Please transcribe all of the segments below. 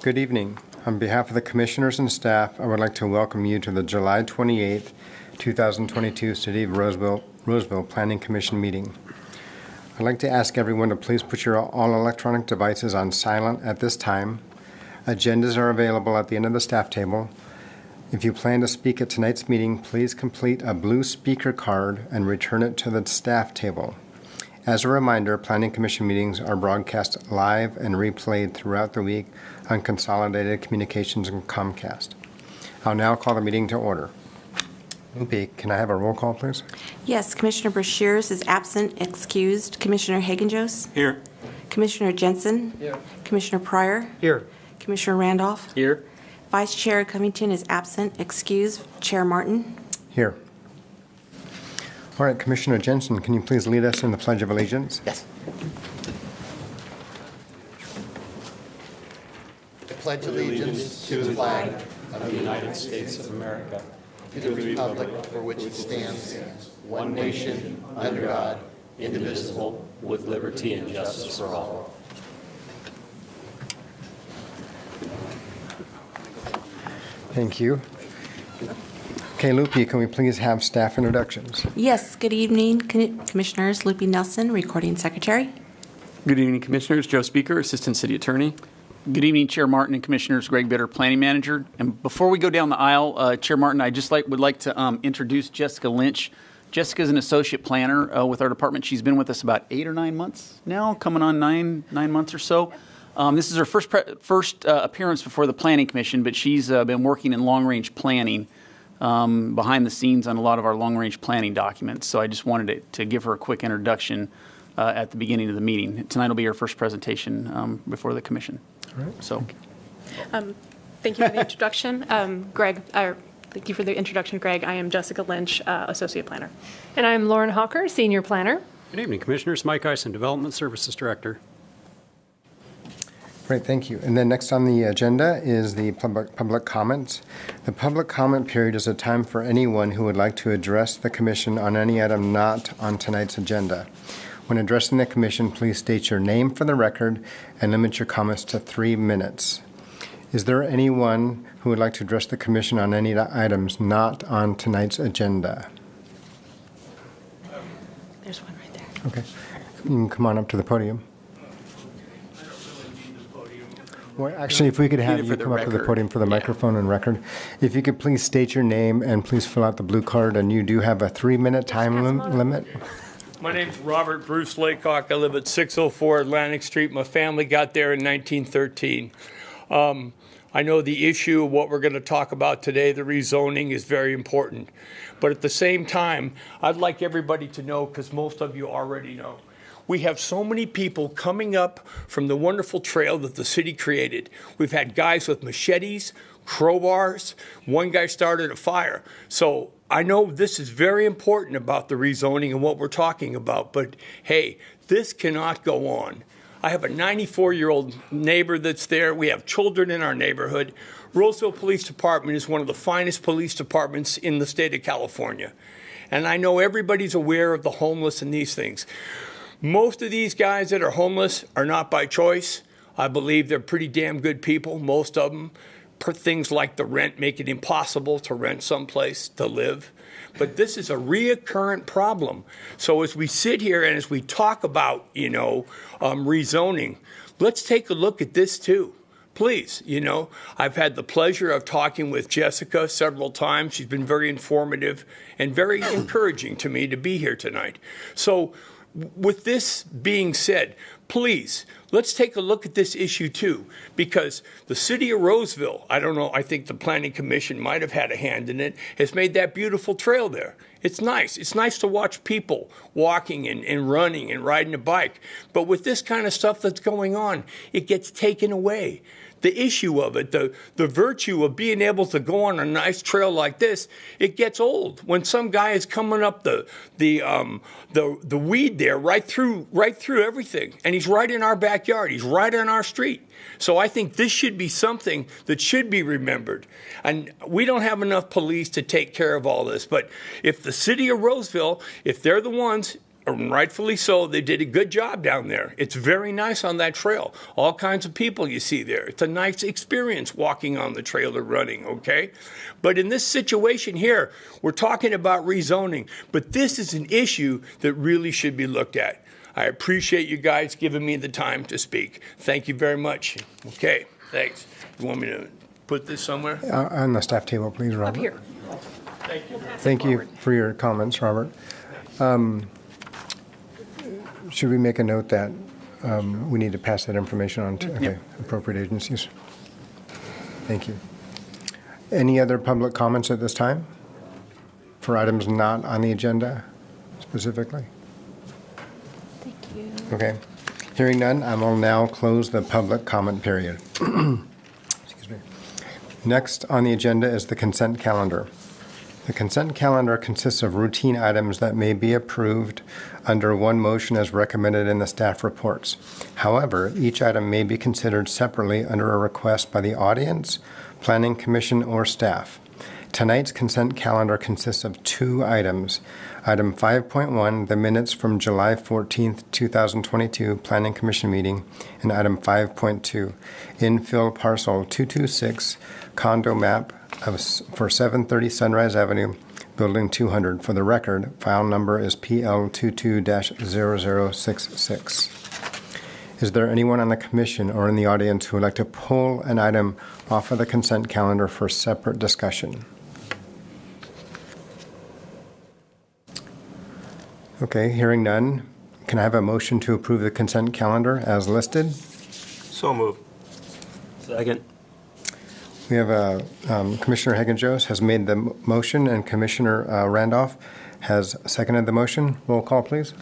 Good evening. On behalf of the commissioners and staff, I would like to welcome you to the July 28th, 2022 City of Roseville Planning Commission meeting. I'd like to ask everyone to please put your all electronic devices on silent at this time. Agendas are available at the end of the staff table. If you plan to speak at tonight's meeting, please complete a blue speaker card and return it to the staff table. As a reminder, Planning Commission meetings are broadcast live and replayed throughout the week on Consolidated Communications and Comcast. I'll now call the meeting to order. Lupe, can I have a roll call, please? Yes, Commissioner Brashears is absent, excused. Commissioner Hagenjos? Here. Commissioner Jensen? Here. Commissioner Pryor? Here. Commissioner Randolph? Here. Vice Chair Covington is absent, excused. Chair Martin? Here. All right, Commissioner Jensen, can you please lead us in the Pledge of Allegiance? Yes. I pledge allegiance to the flag of the United States of America, to the republic for which it stands, one nation, under God, indivisible, with liberty and justice for all. Thank you. Okay, Lupe, can we please have staff introductions? Yes, good evening, Commissioners. Lupe Nelson, Recording Secretary. Good evening, Commissioners. Joe Speaker, Assistant City Attorney. Good evening, Chair Martin and Commissioners. Greg Bitter, Planning Manager. And before we go down the aisle, Chair Martin, I just would like to introduce Jessica Lynch. Jessica is an associate planner with our department. She's been with us about 8 or 9 months now, coming on nine months or so. This is her first appearance before the Planning Commission, but she's been working in long-range planning behind the scenes on a lot of our long-range planning documents. So I just wanted to give her a quick introduction at the beginning of the meeting. Tonight will be her first presentation before the Commission. All right. So, thank you for the introduction. Thank you for the introduction, Greg. I am Jessica Lynch, Associate Planner. And I'm Lauren Hawker, Senior Planner. Good evening, Commissioners. Mike Eisen, Development Services Director. Great, thank you. And then next on the agenda is the public comments. The public comment period is a time for anyone who would like to address the Commission on any item not on tonight's agenda. When addressing the Commission, please state your name for the record and limit your comments to 3 minutes. Is there anyone who would like to address the Commission on any items not on tonight's agenda? There's one right there. Okay. You can come on up to the podium. Well, actually, if we could have you come up to the podium for the microphone and record. If you could please state your name and please fill out the blue card, and you do have a 3-minute time limit. My name's Robert Bruce Laycock. I live at 604 Atlantic Street. My family got there in 1913. I know the issue of what we're going to talk about today, the rezoning, is very important. But at the same time, I'd like everybody to know, because most of you already know, we have so many people coming up from the wonderful trail that the city created. We've had guys with machetes, crowbars. One guy started a fire. So I know this is very important about the rezoning and what we're talking about, but hey, this cannot go on. I have a 94-year-old neighbor that's there. We have children in our neighborhood. Roseville Police Department is one of the finest police departments in the state of California. And I know everybody's aware of the homeless and these things. Most of these guys that are homeless are not by choice. I believe they're pretty damn good people, most of them. Things like the rent make it impossible to rent someplace to live. But this is a reoccurrent problem. So as we sit here and as we talk about, rezoning, let's take a look at this too. Please, I've had the pleasure of talking with Jessica several times. She's been very informative and very encouraging to me to be here tonight. So with this being said, please, let's take a look at this issue too, because the city of Roseville, I don't know, I think the Planning Commission might have had a hand in it, has made that beautiful trail there. It's nice. It's nice to watch people walking and running and riding a bike. But with this kind of stuff that's going on, it gets taken away. The issue of it, the virtue of being able to go on a nice trail like this, it gets old. When some guy is coming up the weed there right through everything, and he's right in our backyard, he's right on our street. So I think this should be something that should be remembered. And we don't have enough police to take care of all this. But if the city of Roseville, if they're the ones and rightfully so, they did a good job down there. It's very nice on that trail. All kinds of people you see there. It's a nice experience walking on the trail or running, okay? But in this situation here, we're talking about rezoning, but this is an issue that really should be looked at. I appreciate you guys giving me the time to speak. Thank you very much. Okay, thanks. You want me to put this somewhere? On the staff table, please, Robert. Up here. Thank you. Thank you for your comments, Robert. Should we make a note that we need to pass that information on to appropriate agencies? Thank you. Any other public comments at this time for items not on the agenda specifically? Thank you. Okay. Hearing none, I will now close the public comment period. Excuse me. Next on the agenda is the consent calendar. The consent calendar consists of routine items that may be approved under one motion as recommended in the staff reports. However, each item may be considered separately under a request by the audience, Planning Commission, or staff. Tonight's consent calendar consists of 2 items. Item 5.1, the minutes from July 14th, 2022 Planning Commission meeting, and item 5.2, infill parcel 226 condo map for 730 Sunrise Avenue, Building 200. For the record, file number is PL22-0066. Is there anyone on the commission or in the audience who would like to pull an item off of the consent calendar for separate discussion? Okay, hearing none, can I have a motion to approve the consent calendar as listed? So moved. Second. We have Commissioner Hagen-Jost has made the motion, and Commissioner Randolph has seconded the motion. Roll call, please.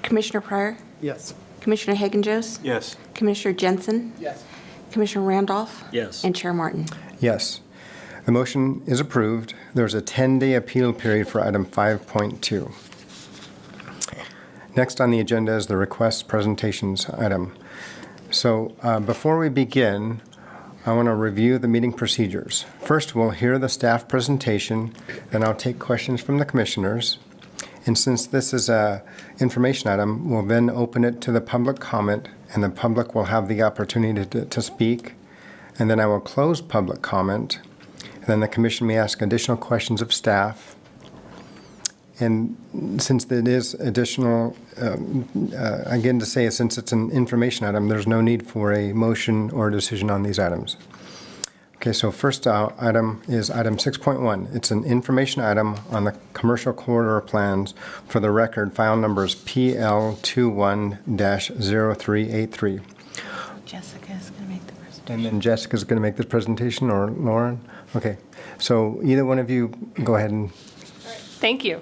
Commissioner Pryor? Yes. Commissioner Hagen-Jost? Yes. Commissioner Jensen? Yes. Commissioner Randolph? Yes. And Chair Martin. Yes. The motion is approved. There's a 10-day appeal period for item 5.2. Next on the agenda is the request presentations item. So before we begin, I want to review the meeting procedures. First, we'll hear the staff presentation, then I'll take questions from the commissioners. And since this is an information item, we'll then open it to the public comment, and the public will have the opportunity to speak. And then I will close public comment. And then the commission may ask additional questions of staff. And since it is additional, again to say, since it's an information item, there's no need for a motion or a decision on these items. Okay, so first item is item 6.1. It's an information item on the commercial corridor plans. For the record, file number is PL21-0383. Jessica is going to make the presentation. And then Jessica's going to make this presentation, or Lauren? Okay, so either one of you go ahead and... Thank you.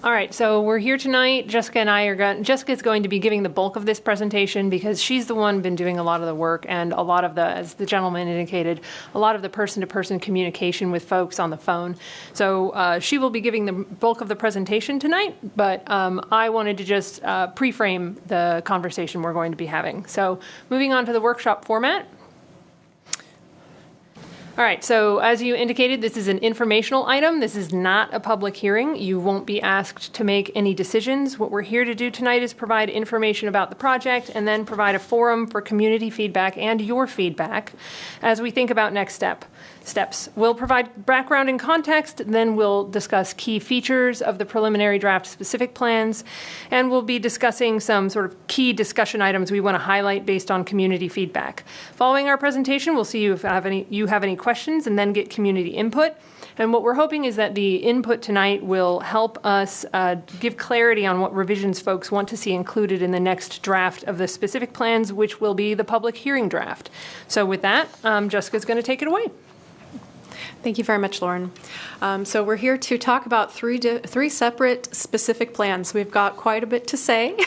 All right, so we're here tonight. Jessica's going to be giving the bulk of this presentation because she's the one been doing a lot of the work and a lot of the, as the gentleman indicated, a lot of the person-to-person communication with folks on the phone. So she will be giving the bulk of the presentation tonight, but I wanted to just pre-frame the conversation we're going to be having. So moving on to the workshop format. All right, so as you indicated, this is an informational item. This is not a public hearing. You won't be asked to make any decisions. What we're here to do tonight is provide information about the project and then provide a forum for community feedback and your feedback as we think about next steps. We'll provide background and context, then we'll discuss key features of the preliminary draft specific plans, and we'll be discussing some sort of key discussion items we want to highlight based on community feedback. Following our presentation, we'll see you if you have any questions and then get community input. And what we're hoping is that the input tonight will help us give clarity on what revisions folks want to see included in the next draft of the specific plans, which will be the public hearing draft. So with that, Jessica's going to take it away. Thank you very much, Lauren. So we're here to talk about three separate specific plans. We've got quite a bit to say.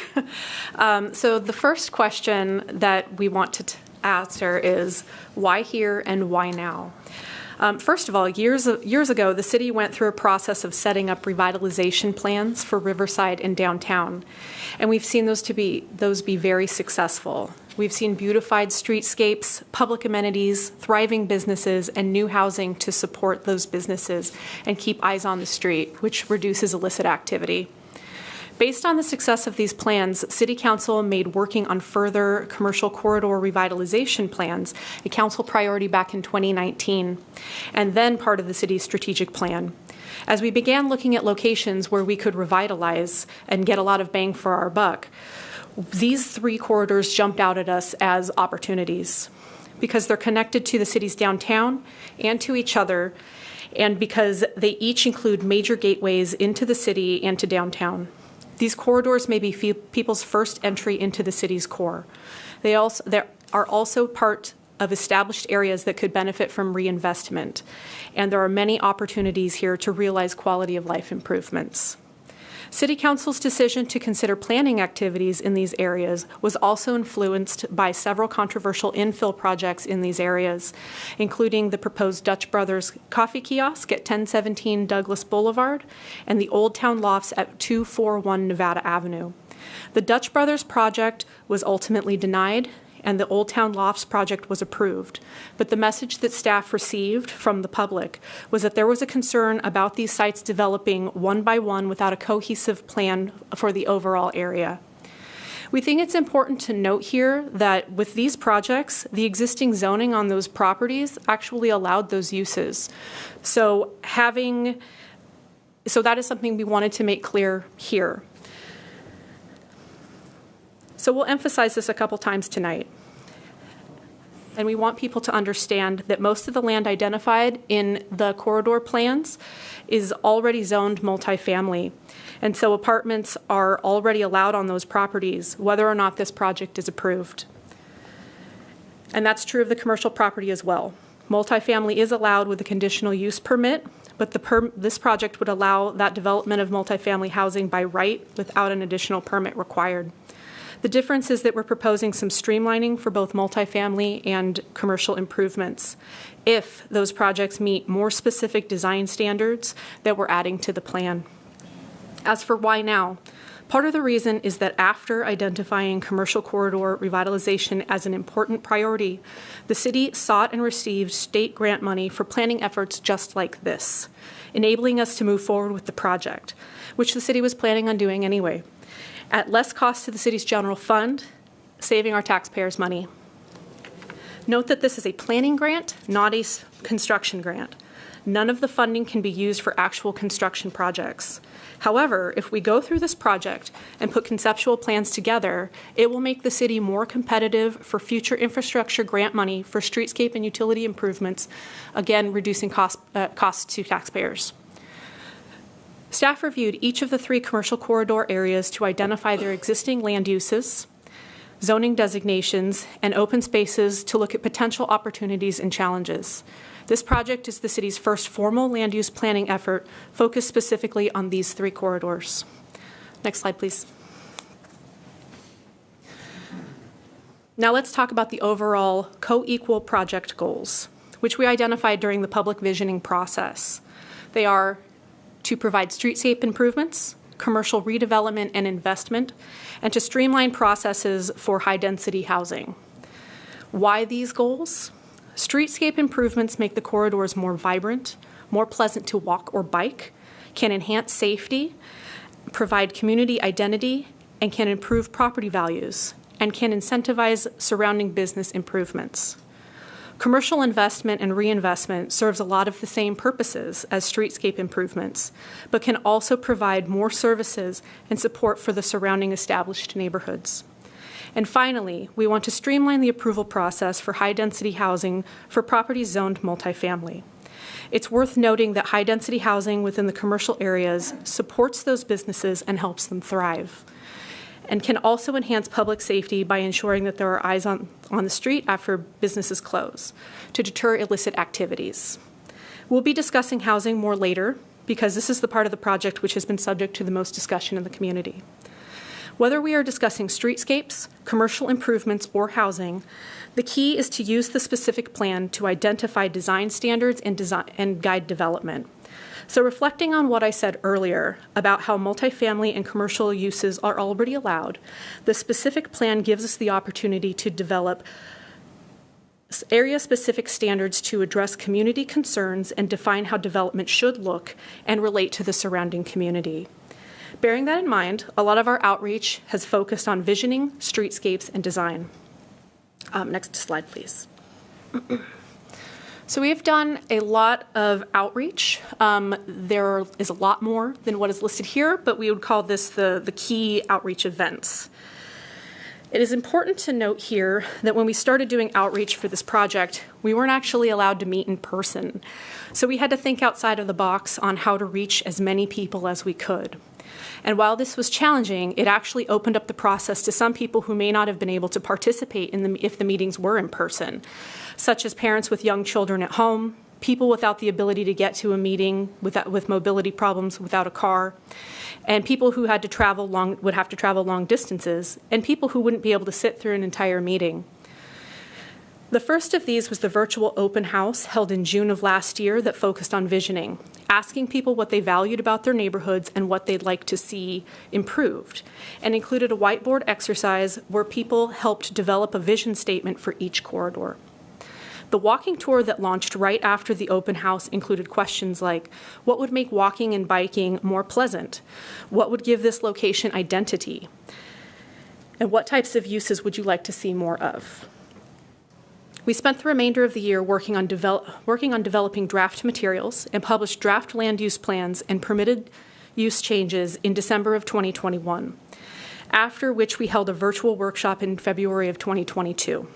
So the first question that we want to answer is why here and why now? First of all, years ago, the city went through a process of setting up revitalization plans for Riverside and downtown, and we've seen those be very successful. We've seen beautified streetscapes, public amenities, thriving businesses, and new housing to support those businesses and keep eyes on the street, which reduces illicit activity. Based on the success of these plans, City Council made working on further commercial corridor revitalization plans a council priority back in 2019, and then part of the city's strategic plan. As we began looking at locations where we could revitalize and get a lot of bang for our buck, these 3 corridors jumped out at us as opportunities because they're connected to the city's downtown and to each other, and because they each include major gateways into the city and to downtown. These corridors may be people's first entry into the city's core. They are also part of established areas that could benefit from reinvestment, and there are many opportunities here to realize quality of life improvements. City Council's decision to consider planning activities in these areas was also influenced by several controversial infill projects in these areas, including the proposed Dutch Brothers coffee kiosk at 1017 Douglas Boulevard and the Old Town Lofts at 241 Nevada Avenue. The Dutch Brothers project was ultimately denied, and the Old Town Lofts project was approved. But the message that staff received from the public was that there was a concern about these sites developing one by one without a cohesive plan for the overall area. We think it's important to note here that with these projects, the existing zoning on those properties actually allowed those uses. So that is something we wanted to make clear here. So we'll emphasize this a couple times tonight. And we want people to understand that most of the land identified in the corridor plans is already zoned multifamily. And so apartments are already allowed on those properties, whether or not this project is approved. And that's true of the commercial property as well. Multifamily is allowed with a conditional use permit, but this project would allow that development of multifamily housing by right without an additional permit required. The difference is that we're proposing some streamlining for both multifamily and commercial improvements if those projects meet more specific design standards that we're adding to the plan. As for why now, part of the reason is that after identifying commercial corridor revitalization as an important priority, the city sought and received state grant money for planning efforts just like this, enabling us to move forward with the project, which the city was planning on doing anyway, at less cost to the city's general fund, saving our taxpayers money. Note that this is a planning grant, not a construction grant. None of the funding can be used for actual construction projects. However, if we go through this project and put conceptual plans together, it will make the city more competitive for future infrastructure grant money for streetscape and utility improvements, again, reducing costs to taxpayers. Staff reviewed each of the 3 commercial corridor areas to identify their existing land uses, zoning designations, and open spaces to look at potential opportunities and challenges. This project is the city's first formal land use planning effort focused specifically on these 3 corridors. Next slide, please. Now let's talk about the overall co-equal project goals, which we identified during the public visioning process. They are to provide streetscape improvements, commercial redevelopment and investment, and to streamline processes for high-density housing. Why these goals? Streetscape improvements make the corridors more vibrant, more pleasant to walk or bike, can enhance safety, provide community identity, and can improve property values, and can incentivize surrounding business improvements. Commercial investment and reinvestment serves a lot of the same purposes as streetscape improvements, but can also provide more services and support for the surrounding established neighborhoods. And finally, we want to streamline the approval process for high-density housing for properties zoned multifamily. It's worth noting that high-density housing within the commercial areas supports those businesses and helps them thrive, and can also enhance public safety by ensuring that there are eyes on the street after businesses close to deter illicit activities. We'll be discussing housing more later because this is the part of the project which has been subject to the most discussion in the community. Whether we are discussing streetscapes, commercial improvements, or housing, the key is to use the specific plan to identify design standards and guide development. So reflecting on what I said earlier about how multifamily and commercial uses are already allowed, the specific plan gives us the opportunity to develop area-specific standards to address community concerns and define how development should look and relate to the surrounding community. Bearing that in mind, a lot of our outreach has focused on visioning, streetscapes, and design. Next slide, please. So we've done a lot of outreach. There is a lot more than what is listed here, but we would call this the key outreach events. It is important to note here that when we started doing outreach for this project, we weren't actually allowed to meet in person. So we had to think outside of the box on how to reach as many people as we could. And while this was challenging, it actually opened up the process to some people who may not have been able to participate if the meetings were in person, such as parents with young children at home, people without the ability to get to a meeting with mobility problems without a car, and people who would have to travel long distances, and people who wouldn't be able to sit through an entire meeting. The first of these was the virtual open house held in June of last year that focused on visioning, asking people what they valued about their neighborhoods and what they'd like to see improved, and included a whiteboard exercise where people helped develop a vision statement for each corridor. The walking tour that launched right after the open house included questions like, what would make walking and biking more pleasant? What would give this location identity? And what types of uses would you like to see more of? We spent the remainder of the year working on developing draft materials and published draft land use plans and permitted use changes in December of 2021, after which we held a virtual workshop in February of 2022.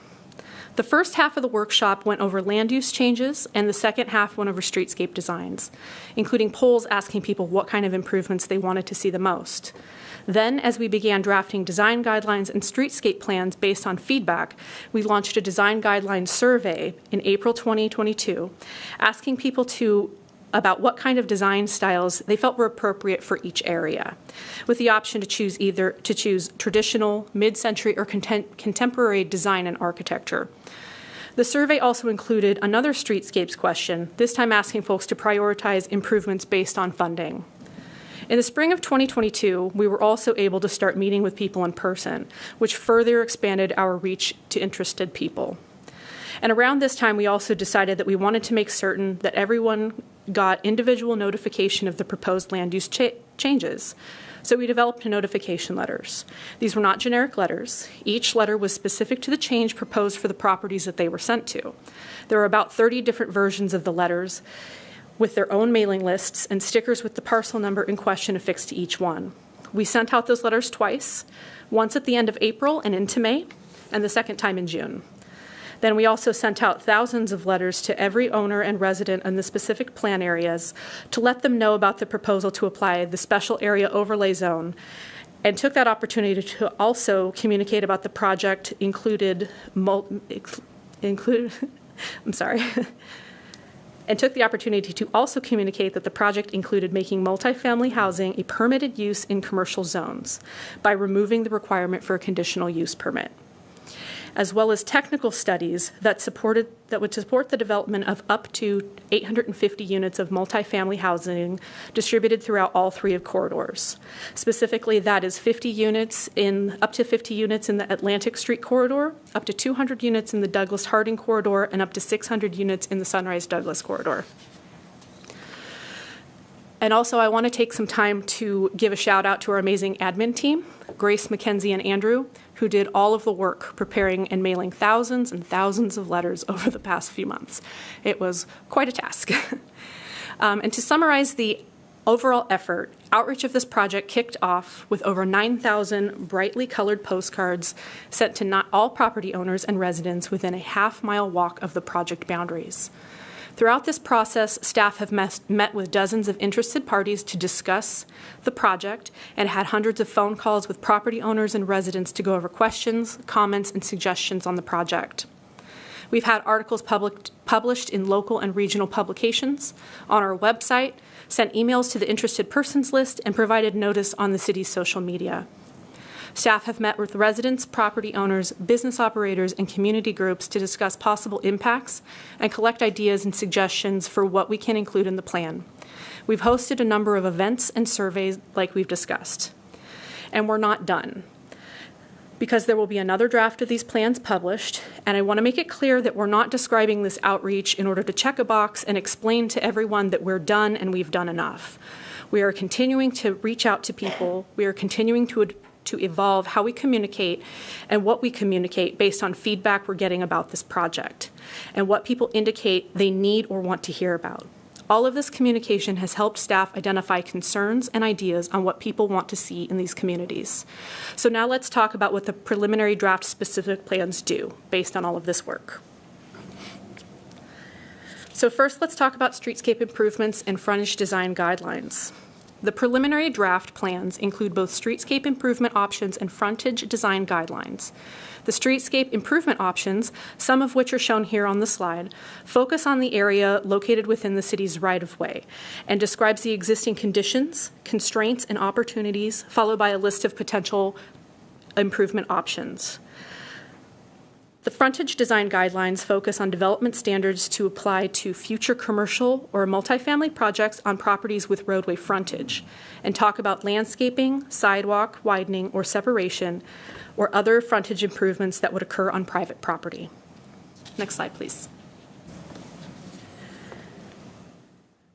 The first half of the workshop went over land use changes, and the second half went over streetscape designs, including polls asking people what kind of improvements they wanted to see the most. Then, as we began drafting design guidelines and streetscape plans based on feedback, we launched a design guidelines survey in April 2022, asking people about what kind of design styles they felt were appropriate for each area, with the option to choose traditional, mid-century, or contemporary design and architecture. The survey also included another streetscapes question, this time asking folks to prioritize improvements based on funding. In the spring of 2022, we were also able to start meeting with people in person, which further expanded our reach to interested people. And around this time, we also decided that we wanted to make certain that everyone got individual notification of the proposed land use changes. So we developed notification letters. These were not generic letters. Each letter was specific to the change proposed for the properties that they were sent to. There were about 30 different versions of the letters with their own mailing lists and stickers with the parcel number in question affixed to each one. We sent out those letters twice, once at the end of April and into May, and the second time in June. Then we also sent out thousands of letters to every owner and resident in the specific plan areas to let them know about the proposal to apply the special area overlay zone, and took that opportunity to also communicate about the project and took the opportunity to also communicate that the project included making multifamily housing a permitted use in commercial zones by removing the requirement for a conditional use permit, as well as technical studies that would support the development of up to 850 units of multifamily housing distributed throughout all three of corridors. Specifically, that is up to 50 units in the Atlantic Street corridor, up to 200 units in the Douglas-Harding corridor, and up to 600 units in the Sunrise-Douglas corridor. And also, I want to take some time to give a shout out to our amazing admin team, Grace, Mackenzie, and Andrew, who did all of the work preparing and mailing thousands and thousands of letters over the past few months. It was quite a task. And to summarize the overall effort, outreach of this project kicked off with over 9,000 brightly colored postcards sent to not all property owners and residents within a half-mile walk of the project boundaries. Throughout this process, staff have met with dozens of interested parties to discuss the project and had hundreds of phone calls with property owners and residents to go over questions, comments, and suggestions on the project. We've had articles published in local and regional publications, on our website, sent emails to the interested persons list, and provided notice on the city's social media. Staff have met with residents, property owners, business operators, and community groups to discuss possible impacts and collect ideas and suggestions for what we can include in the plan. We've hosted a number of events and surveys like we've discussed. And we're not done, because there will be another draft of these plans published, and I want to make it clear that we're not describing this outreach in order to check a box and explain to everyone that we're done and we've done enough. We are continuing to reach out to people. We are continuing to evolve how we communicate and what we communicate based on feedback we're getting about this project and what people indicate they need or want to hear about. All of this communication has helped staff identify concerns and ideas on what people want to see in these communities. So now let's talk about what the preliminary draft specific plans do based on all of this work. So first, let's talk about streetscape improvements and frontage design guidelines. The preliminary draft plans include both streetscape improvement options and frontage design guidelines. The streetscape improvement options, some of which are shown here on the slide, focus on the area located within the city's right-of-way and describes the existing conditions, constraints, and opportunities, followed by a list of potential improvement options. The frontage design guidelines focus on development standards to apply to future commercial or multifamily projects on properties with roadway frontage and talk about landscaping, sidewalk, widening, or separation, or other frontage improvements that would occur on private property. Next slide, please.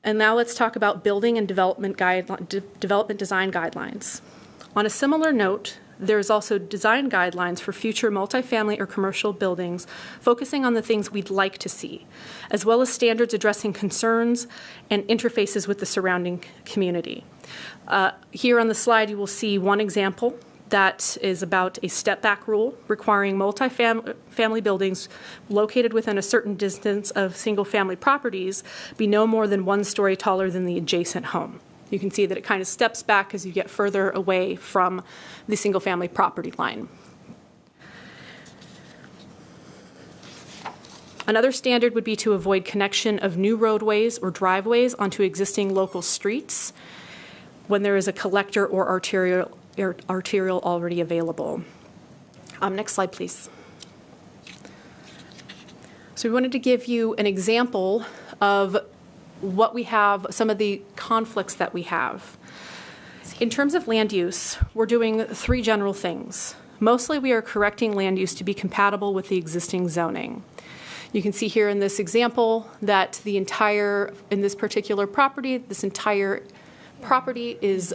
And now let's talk about building and development design guidelines. On a similar note, there's also design guidelines for future multifamily or commercial buildings, focusing on the things we'd like to see, as well as standards addressing concerns and interfaces with the surrounding community. Here on the slide, you will see one example that is about a step-back rule requiring multifamily buildings located within a certain distance of single-family properties be no more than 1 story taller than the adjacent home. You can see that it kind of steps back as you get further away from the single-family property line. Another standard would be to avoid connection of new roadways or driveways onto existing local streets when there is a collector or arterial already available. Next slide, please. So we wanted to give you an example of what we have, some of the conflicts that we have. In terms of land use, we're doing 3 general things. Mostly we are correcting land use to be compatible with the existing zoning. You can see here in this example that in this particular property, this entire property is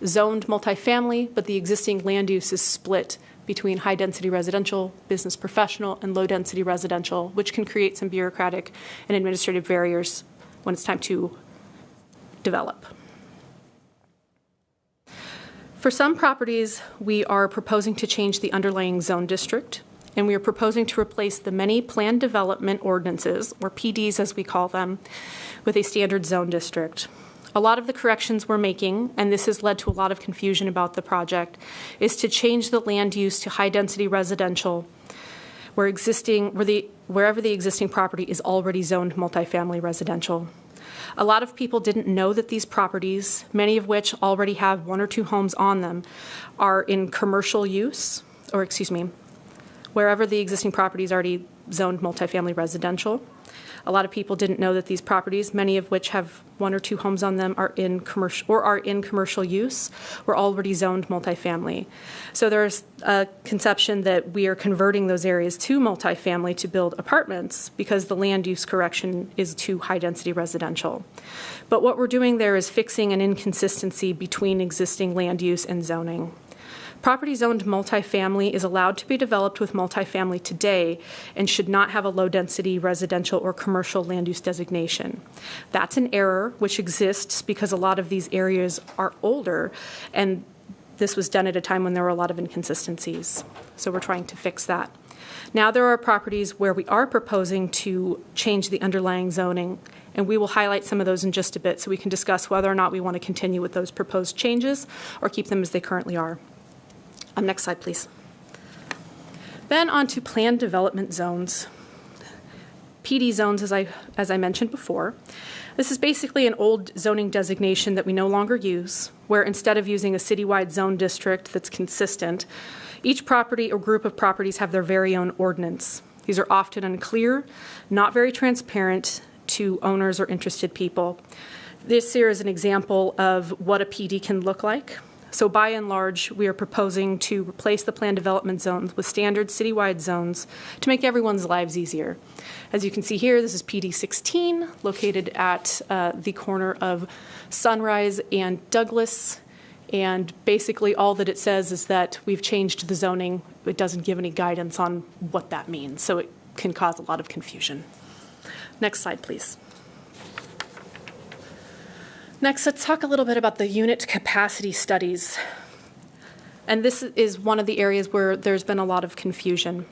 zoned multifamily, but the existing land use is split between high-density residential, business professional, and low-density residential, which can create some bureaucratic and administrative barriers when it's time to develop. For some properties, we are proposing to change the underlying zone district, and we are proposing to replace the many planned development ordinances, or PDs as we call them, with a standard zone district. A lot of the corrections we're making, and this has led to a lot of confusion about the project, is to change the land use to high-density residential wherever the existing property is already zoned multifamily residential. A lot of people didn't know that these properties, many of which already have 1 or 2 homes on them, are in commercial use, wherever the existing property is already zoned multifamily residential. A lot of people didn't know that these properties, many of which have 1 or 2 homes on them, are in commercial use, were already zoned multifamily. So there's a conception that we are converting those areas to multifamily to build apartments because the land use correction is to high-density residential. But what we're doing there is fixing an inconsistency between existing land use and zoning. Property zoned multifamily is allowed to be developed with multifamily today and should not have a low-density residential or commercial land use designation. That's an error which exists because a lot of these areas are older, and this was done at a time when there were a lot of inconsistencies. So we're trying to fix that. Now there are properties where we are proposing to change the underlying zoning, and we will highlight some of those in just a bit so we can discuss whether or not we want to continue with those proposed changes or keep them as they currently are. Next slide, please. Then on to planned development zones. PD zones, as I mentioned before. This is basically an old zoning designation that we no longer use, where instead of using a citywide zone district that's consistent, each property or group of properties have their very own ordinance. These are often unclear, not very transparent to owners or interested people. This here is an example of what a PD can look like. So by and large, we are proposing to replace the planned development zones with standard citywide zones to make everyone's lives easier. As you can see here, this is PD 16, located at the corner of Sunrise and Douglas. And basically all that it says is that we've changed the zoning. It doesn't give any guidance on what that means, so it can cause a lot of confusion. Next slide, please. Next, let's talk a little bit about the unit capacity studies. And this is one of the areas where there's been a lot of confusion.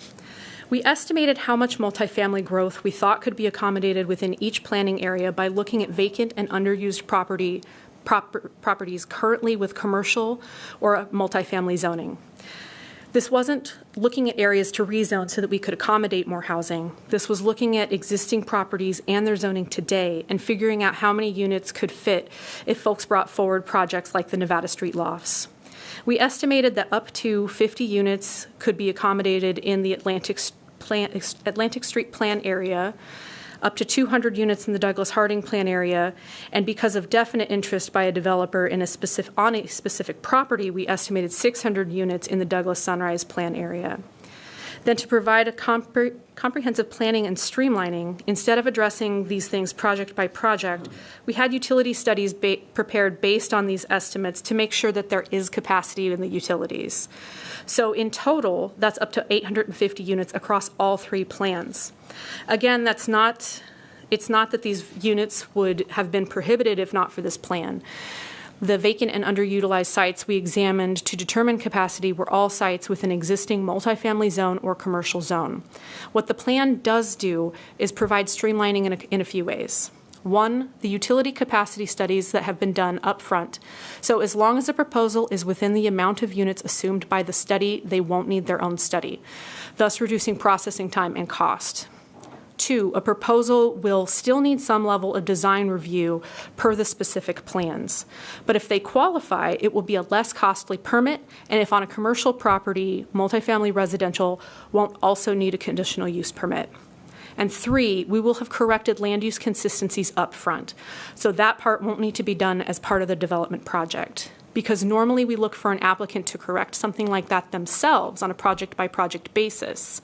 We estimated how much multifamily growth we thought could be accommodated within each planning area by looking at vacant and underused properties currently with commercial or multifamily zoning. This wasn't looking at areas to rezone so that we could accommodate more housing. This was looking at existing properties and their zoning today and figuring out how many units could fit if folks brought forward projects like the Nevada Street Lofts. We estimated that up to 50 units could be accommodated in the Atlantic Street plan area, up to 200 units in the Douglas Harding plan area, and because of definite interest by a developer on a specific property, we estimated 600 units in the Douglas Sunrise plan area. Then to provide a comprehensive planning and streamlining, instead of addressing these things project by project, we had utility studies prepared based on these estimates to make sure that there is capacity in the utilities. So in total, that's up to 850 units across all three plans. Again, it's not that these units would have been prohibited if not for this plan. The vacant and underutilized sites we examined to determine capacity were all sites with an existing multifamily zone or commercial zone. What the plan does do is provide streamlining in a few ways. One, the utility capacity studies that have been done up front. So as long as a proposal is within the amount of units assumed by the study, they won't need their own study, thus reducing processing time and cost. Two, a proposal will still need some level of design review per the specific plans. But if they qualify, it will be a less costly permit, and if on a commercial property, multifamily residential won't also need a conditional use permit. And three, we will have corrected land use consistencies up front. So that part won't need to be done as part of the development project. Because normally we look for an applicant to correct something like that themselves on a project-by-project basis.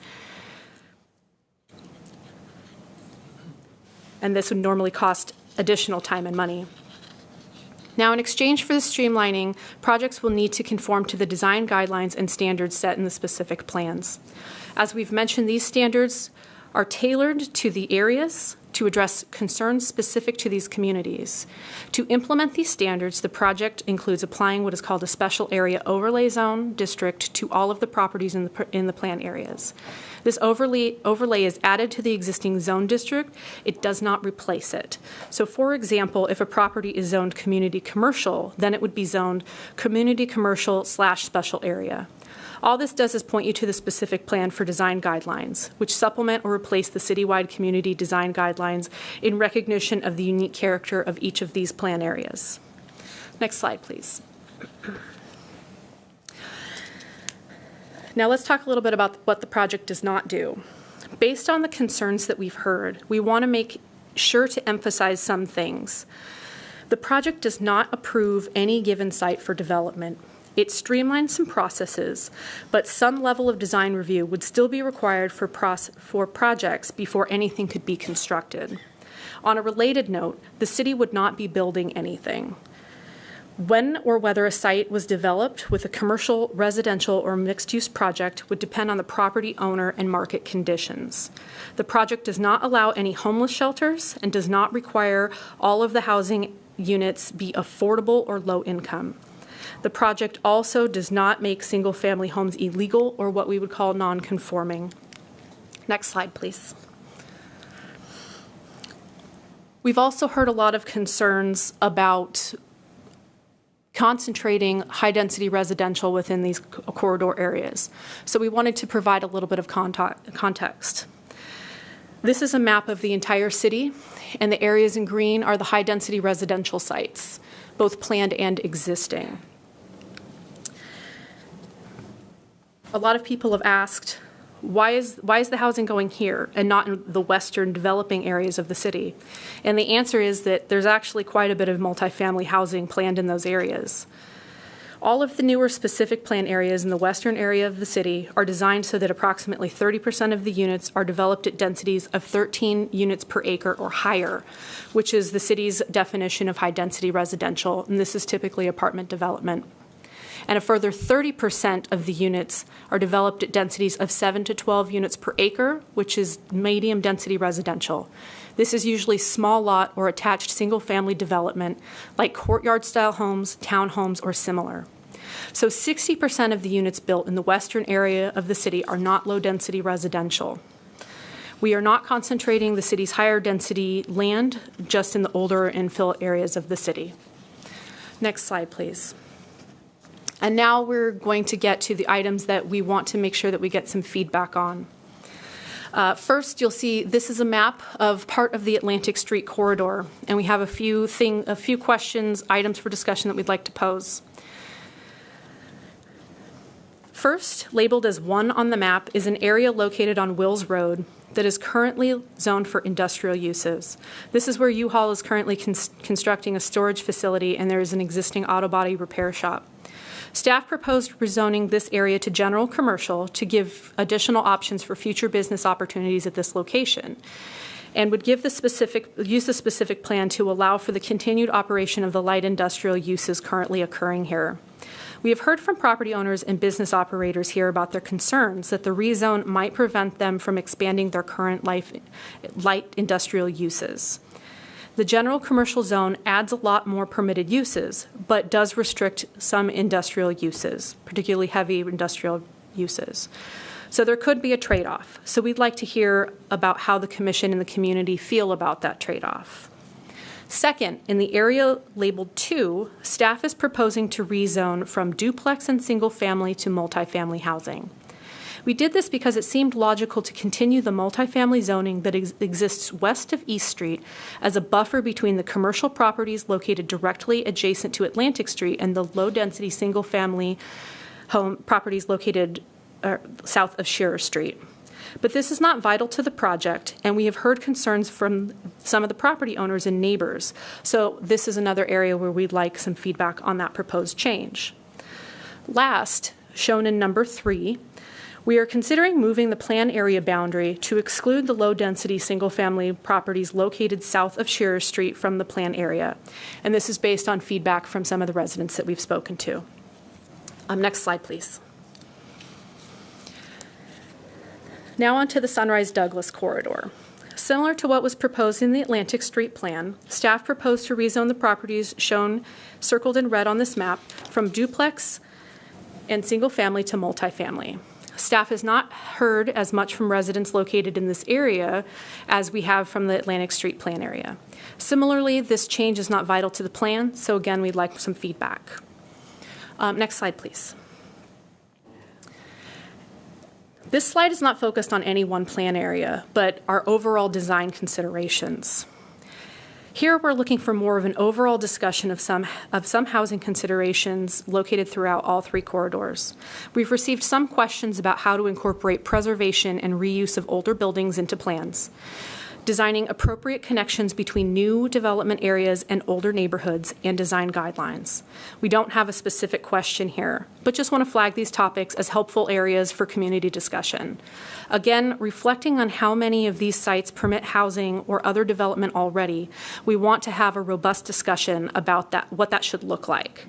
And this would normally cost additional time and money. Now, in exchange for the streamlining, projects will need to conform to the design guidelines and standards set in the specific plans. As we've mentioned, these standards are tailored to the areas to address concerns specific to these communities. To implement these standards, the project includes applying what is called a special area overlay zone district to all of the properties in the plan areas. This overlay is added to the existing zone district. It does not replace it. So for example, if a property is zoned community commercial, then it would be zoned community commercial / special area. All this does is point you to the specific plan for design guidelines, which supplement or replace the citywide community design guidelines in recognition of the unique character of each of these plan areas. Next slide, please. Now let's talk a little bit about what the project does not do. Based on the concerns that we've heard, we want to make sure to emphasize some things. The project does not approve any given site for development. It streamlines some processes, but some level of design review would still be required for projects before anything could be constructed. On a related note, the city would not be building anything. When or whether a site was developed with a commercial, residential, or mixed-use project would depend on the property owner and market conditions. The project does not allow any homeless shelters and does not require all of the housing units be affordable or low income. The project also does not make single-family homes illegal or what we would call non-conforming. Next slide, please. We've also heard a lot of concerns about concentrating high-density residential within these corridor areas. So we wanted to provide a little bit of context. This is a map of the entire city, and the areas in green are the high-density residential sites, both planned and existing. A lot of people have asked, Why is the housing going here and not in the western developing areas of the city? And the answer is that there's actually quite a bit of multifamily housing planned in those areas. All of the newer specific plan areas in the western area of the city are designed so that approximately 30% of the units are developed at densities of 13 units per acre or higher, which is the city's definition of high-density residential, and this is typically apartment development. And a further 30% of the units are developed at densities of 7 to 12 units per acre, which is medium-density residential. This is usually small lot or attached single-family development like courtyard-style homes, townhomes, or similar. So 60% of the units built in the western area of the city are not low-density residential. We are not concentrating the city's higher-density land just in the older infill areas of the city. Next slide, please. And now we're going to get to the items that we want to make sure that we get some feedback on. First, you'll see this is a map of part of the Atlantic Street corridor, and we have a few questions, items for discussion that we'd like to pose. First, labeled as 1 on the map, is an area located on Wills Road that is currently zoned for industrial uses. This is where U-Haul is currently constructing a storage facility, and there is an existing auto body repair shop. Staff proposed rezoning this area to general commercial to give additional options for future business opportunities at this location, and would use the specific plan to allow for the continued operation of the light industrial uses currently occurring here. We have heard from property owners and business operators here about their concerns that the rezone might prevent them from expanding their current light industrial uses. The general commercial zone adds a lot more permitted uses, but does restrict some industrial uses, particularly heavy industrial uses. So there could be a trade-off. So we'd like to hear about how the commission and the community feel about that trade-off. Second, in the area labeled 2, staff is proposing to rezone from duplex and single-family to multifamily housing. We did this because it seemed logical to continue the multifamily zoning that exists west of East Street as a buffer between the commercial properties located directly adjacent to Atlantic Street and the low-density single-family home properties located south of Shearer Street. But this is not vital to the project, and we have heard concerns from some of the property owners and neighbors. So this is another area where we'd like some feedback on that proposed change. Last, shown in number 3, we are considering moving the plan area boundary to exclude the low-density single-family properties located south of Shearer Street from the plan area. And this is based on feedback from some of the residents that we've spoken to. Next slide, please. Now on to the Sunrise Douglas corridor. Similar to what was proposed in the Atlantic Street plan, staff proposed to rezone the properties shown circled in red on this map from duplex and single-family to multifamily. Staff has not heard as much from residents located in this area as we have from the Atlantic Street plan area. Similarly, this change is not vital to the plan, so again, we'd like some feedback. Next slide, please. This slide is not focused on any one plan area, but our overall design considerations. Here we're looking for more of an overall discussion of some housing considerations located throughout all 3 corridors. We've received some questions about how to incorporate preservation and reuse of older buildings into plans, designing appropriate connections between new development areas and older neighborhoods, and design guidelines. We don't have a specific question here, but just want to flag these topics as helpful areas for community discussion. Again, reflecting on how many of these sites permit housing or other development already, we want to have a robust discussion about that, what that should look like.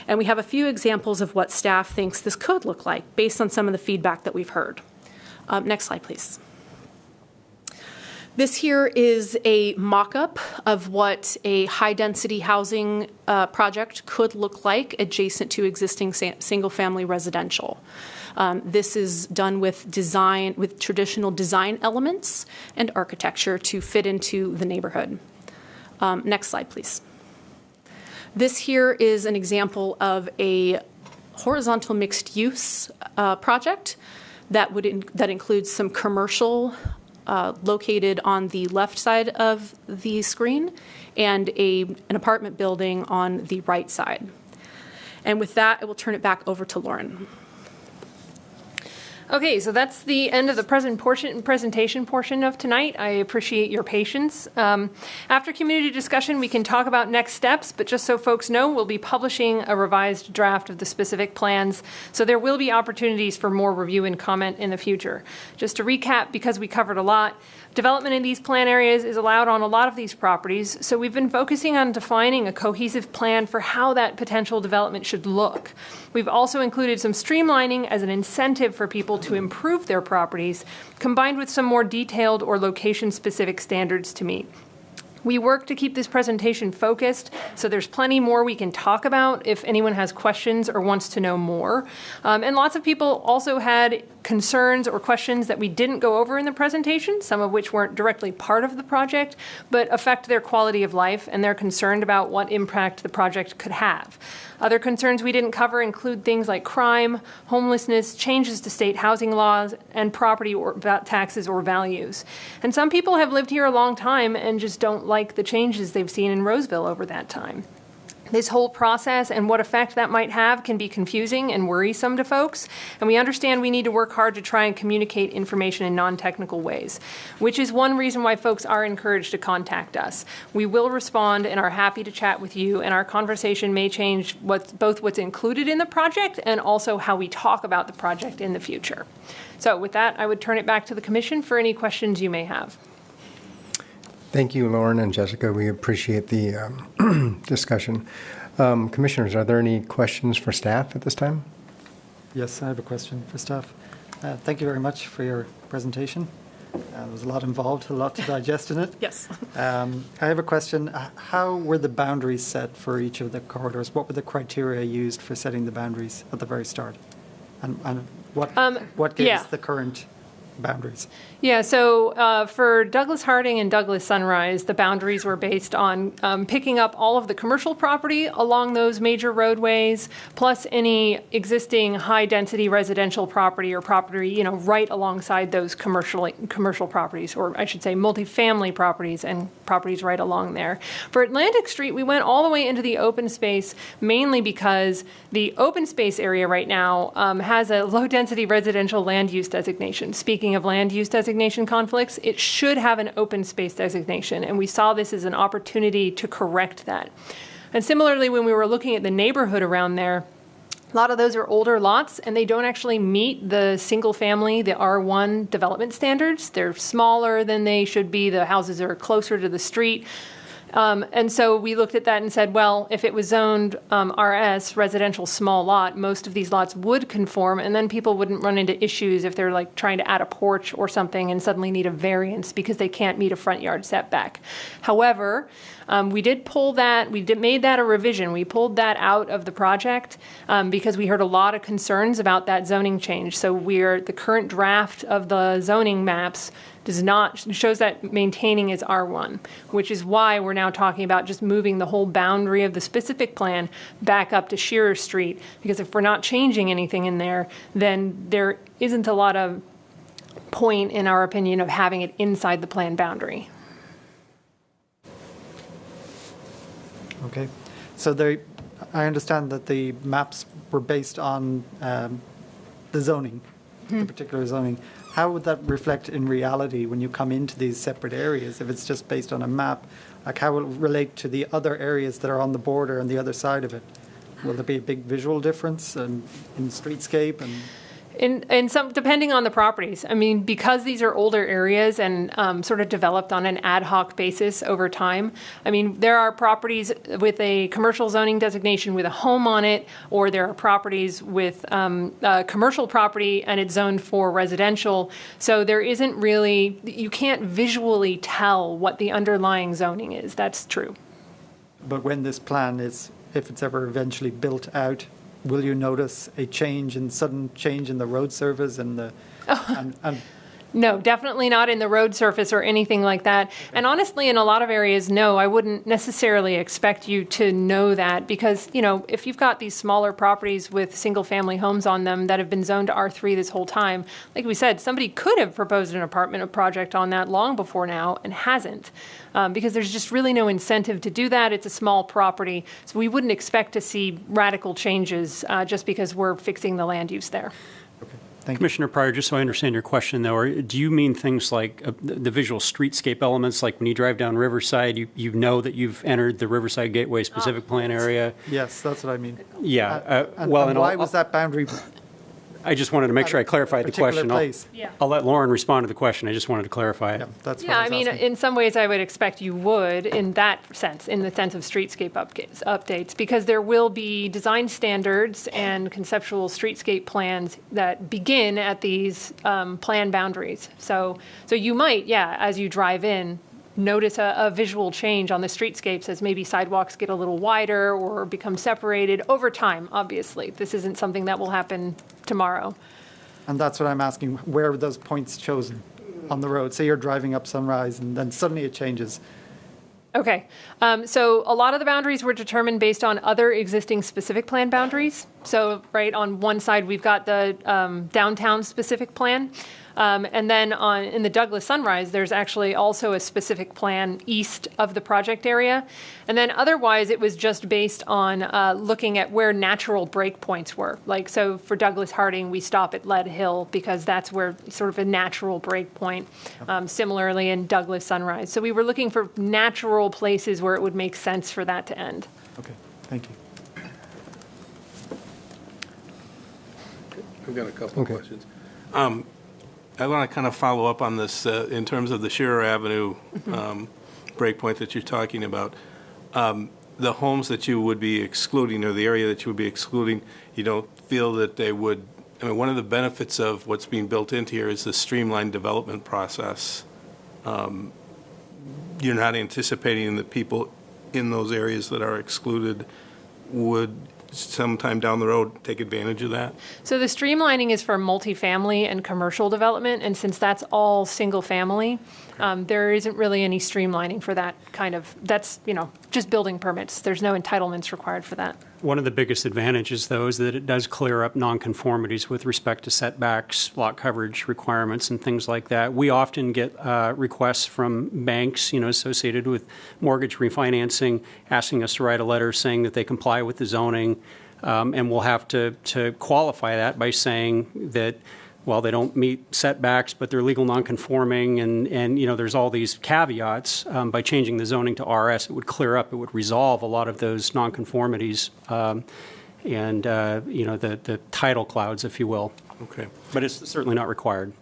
And we have a few examples of what staff thinks this could look like based on some of the feedback that we've heard. Next slide, please. This here is a mock-up of what a high-density housing project could look like adjacent to existing single-family residential. This is done with traditional design elements and architecture to fit into the neighborhood. Next slide, please. This here is an example of a horizontal mixed-use project that includes some commercial located on the left side of the screen and an apartment building on the right side. And with that, I will turn it back over to Lauren. Okay, so that's the end of the presentation portion of tonight. I appreciate your patience. After community discussion, we can talk about next steps, but just so folks know, we'll be publishing a revised draft of the specific plans, so there will be opportunities for more review and comment in the future. Just to recap, because we covered a lot, development in these plan areas is allowed on a lot of these properties, so we've been focusing on defining a cohesive plan for how that potential development should look. We've also included some streamlining as an incentive for people to improve their properties, combined with some more detailed or location-specific standards to meet. We work to keep this presentation focused, so there's plenty more we can talk about if anyone has questions or wants to know more. And lots of people also had concerns or questions that we didn't go over in the presentation, some of which weren't directly part of the project, but affect their quality of life, and they're concerned about what impact the project could have. Other concerns we didn't cover include things like crime, homelessness, changes to state housing laws, and property or taxes or values. And some people have lived here a long time and just don't like the changes they've seen in Roseville over that time. This whole process and what effect that might have can be confusing and worrisome to folks, and we understand we need to work hard to try and communicate information in non-technical ways, which is one reason why folks are encouraged to contact us. We will respond and are happy to chat with you, and our conversation may change both what's included in the project and also how we talk about the project in the future. So with that, I would turn it back to the Commission for any questions you may have. Thank you, Lauren and Jessica. We appreciate the discussion. Commissioners, are there any questions for staff at this time? Yes, I have a question for staff. Thank you very much for your presentation. There was a lot involved, a lot to digest in it. Yes. I have a question. How were the boundaries set for each of the corridors? What were the criteria used for setting the boundaries at the very start? And what gives the current boundaries? Yeah, so for Douglas Harding and Douglas Sunrise, the boundaries were based on picking up all of the commercial property along those major roadways, plus any existing high-density residential property or property, right alongside those commercial properties, or I should say multifamily properties and properties right along there. For Atlantic Street, we went all the way into the open space, mainly because the open space area right now has a low-density residential land use designation. Speaking of land use designation conflicts, it should have an open space designation, and we saw this as an opportunity to correct that. And similarly, when we were looking at the neighborhood around there, a lot of those are older lots, and they don't actually meet the single family, the R1 development standards. They're smaller than they should be. The houses are closer to the street. And so we looked at that and said, well, if it was zoned RS, residential small lot, most of these lots would conform, and then people wouldn't run into issues if they're like trying to add a porch or something and suddenly need a variance because they can't meet a front yard setback. However, we did pull that, made that a revision. We pulled that out of the project because we heard a lot of concerns about that zoning change. So the current draft of the zoning maps shows that maintaining is R1, which is why we're now talking about just moving the whole boundary of the specific plan back up to Shearer Street, because if we're not changing anything in there, then there isn't a lot of point, in our opinion, of having it inside the plan boundary. Okay. So I understand that the maps were based on the zoning, the particular zoning. How would that reflect in reality when you come into these separate areas? If it's just based on a map, like how will it relate to the other areas that are on the border and the other side of it? Will there be a big visual difference in streetscape and? In some, depending on the properties. I mean, because these are older areas and sort of developed on an ad hoc basis over time. I mean, there are properties with a commercial zoning designation with a home on it, or there are properties with commercial property and it's zoned for residential. So there isn't really, you can't visually tell what the underlying zoning is. That's true. But when this plan is, if it's ever eventually built out, will you notice a sudden change in the road surface and the? No, definitely not in the road surface or anything like that. Okay. And honestly, in a lot of areas, no, I wouldn't necessarily expect you to know that because, if you've got these smaller properties with single family homes on them that have been zoned to R3 this whole time, like we said, somebody could have proposed an apartment project on that long before now and hasn't because there's just really no incentive to do that. It's a small property. So we wouldn't expect to see radical changes just because we're fixing the land use there. Okay. Thank you. Commissioner Pryor, just so I understand your question, though, do you mean things like the visual streetscape elements, like when you drive down Riverside, you know that you've entered the Riverside Gateway specific plan area? Yes, that's what I mean. Yeah. And why was that boundary? I just wanted to make sure I clarified the question. Place? I'll let Lauren respond to the question. I just wanted to clarify it. Yeah, that's what Yeah, I I mean, asking. in some ways, I would expect you would in that sense, in the sense of streetscape updates, because there will be design standards and conceptual streetscape plans that begin at these plan boundaries. So you might, as you drive in, notice a visual change on the streetscapes as maybe sidewalks get a little wider or become separated over time, obviously. This isn't something that will happen tomorrow. And that's what I'm asking, where are those points chosen on the road? Say you're driving up Sunrise and then suddenly it changes. Okay, so a lot of the boundaries were determined based on other existing specific plan boundaries. So right on one side, we've got the downtown specific plan. And then in the Douglas Sunrise, there's actually also a specific plan east of the project area. And then otherwise, it was just based on looking at where natural breakpoints were. Like, so for Douglas Harding, we stop at Lead Hill because that's where sort of a natural breakpoint. Similarly in Douglas Sunrise. So we were looking for natural places where it would make sense for that to end. Okay, thank you. I've got a couple of questions. I want to kind of follow up on this in terms of the Shearer Avenue breakpoint that you're talking about. The homes that you would be excluding, or the area that you would be excluding, you don't feel that they would, I mean, one of the benefits of what's being built into here is the streamlined development process. You're not anticipating that people in those areas that are excluded would sometime down the road take advantage of that? So the streamlining is for multifamily and commercial development, and since that's all single family, there isn't really any streamlining for that kind of, that's, just building permits. There's no entitlements required for that. One of the biggest advantages, though, is that it does clear up nonconformities with respect to setbacks, lot coverage requirements, and things like that. We often get requests from banks, associated with mortgage refinancing, asking us to write a letter saying that they comply with the zoning, and we'll have to qualify that by saying that, well, they don't meet setbacks, but they're legal nonconforming, and there's all these caveats. By changing the zoning to RS, it would clear up, it would resolve a lot of those nonconformities, and the title clouds, if you will. Okay. But it's certainly not required.